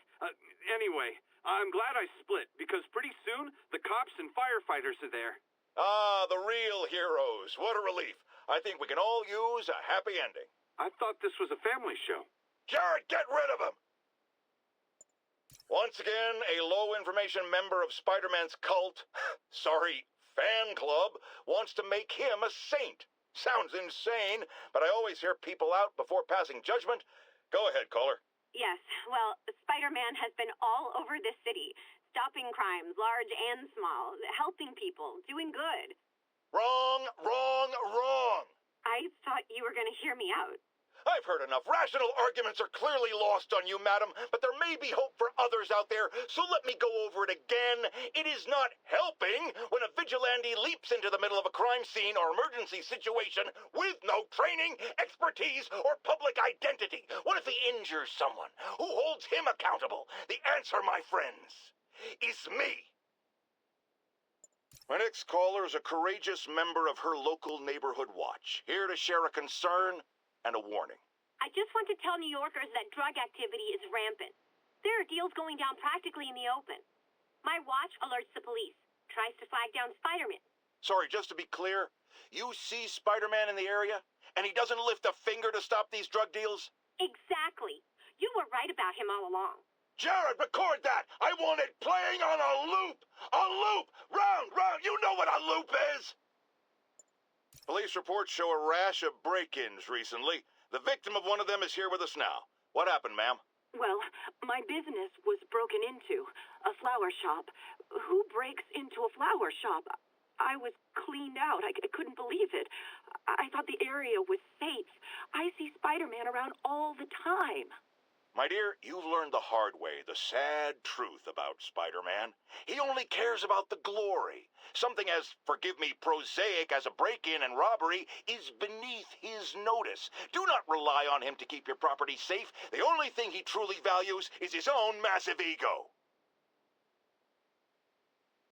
Anyway, I'm glad I split, because pretty soon the cops and firefighters are there. Ah, the real heroes. What a relief. I think we can all use a happy ending. I thought this was a family show. Jared, get rid of him! Once again, a low-information member of Spider-Man's cult, fan club, wants to make him a saint. Sounds insane, but I always hear people out before passing judgment. Go ahead, caller. Yes, well, Spider-Man has been all over this city, stopping crimes, large and small, helping people, doing good. Wrong! I thought you were going to hear me out. I've heard enough. Rational arguments are clearly lost on you, madam, but there may be hope for others out there, so let me go over it again. It is not helping when a vigilante leaps into the middle of a crime scene or emergency situation with no training, expertise, or public identity. What if he injures someone? Who holds him accountable? The answer, my friends, is me. My next caller is a courageous member of her local neighborhood watch, here to share a concern and a warning. I just want to tell New Yorkers that drug activity is rampant. There are deals going down practically in the open. My watch alerts the police, tries to flag down Spider-Man. Sorry, just to be clear, you see Spider-Man in the area, and he doesn't lift a finger to stop these drug deals? Exactly. You were right about him all along. Jared, record that! I want it playing on a loop! A loop! Round! You know what a loop is! Police reports show a rash of break-ins recently. The victim of one of them is here with us now. What happened, ma'am? Well, my business was broken into. A flower shop. Who breaks into a flower shop? I was cleaned out. I couldn't believe it. I thought the area was safe. I see Spider-Man around all the time. My dear, you've learned the hard way the sad truth about Spider-Man. He only cares about the glory. Something as, forgive me, prosaic as a break-in and robbery is beneath his notice. Do not rely on him to keep your property safe. The only thing he truly values is his own massive ego.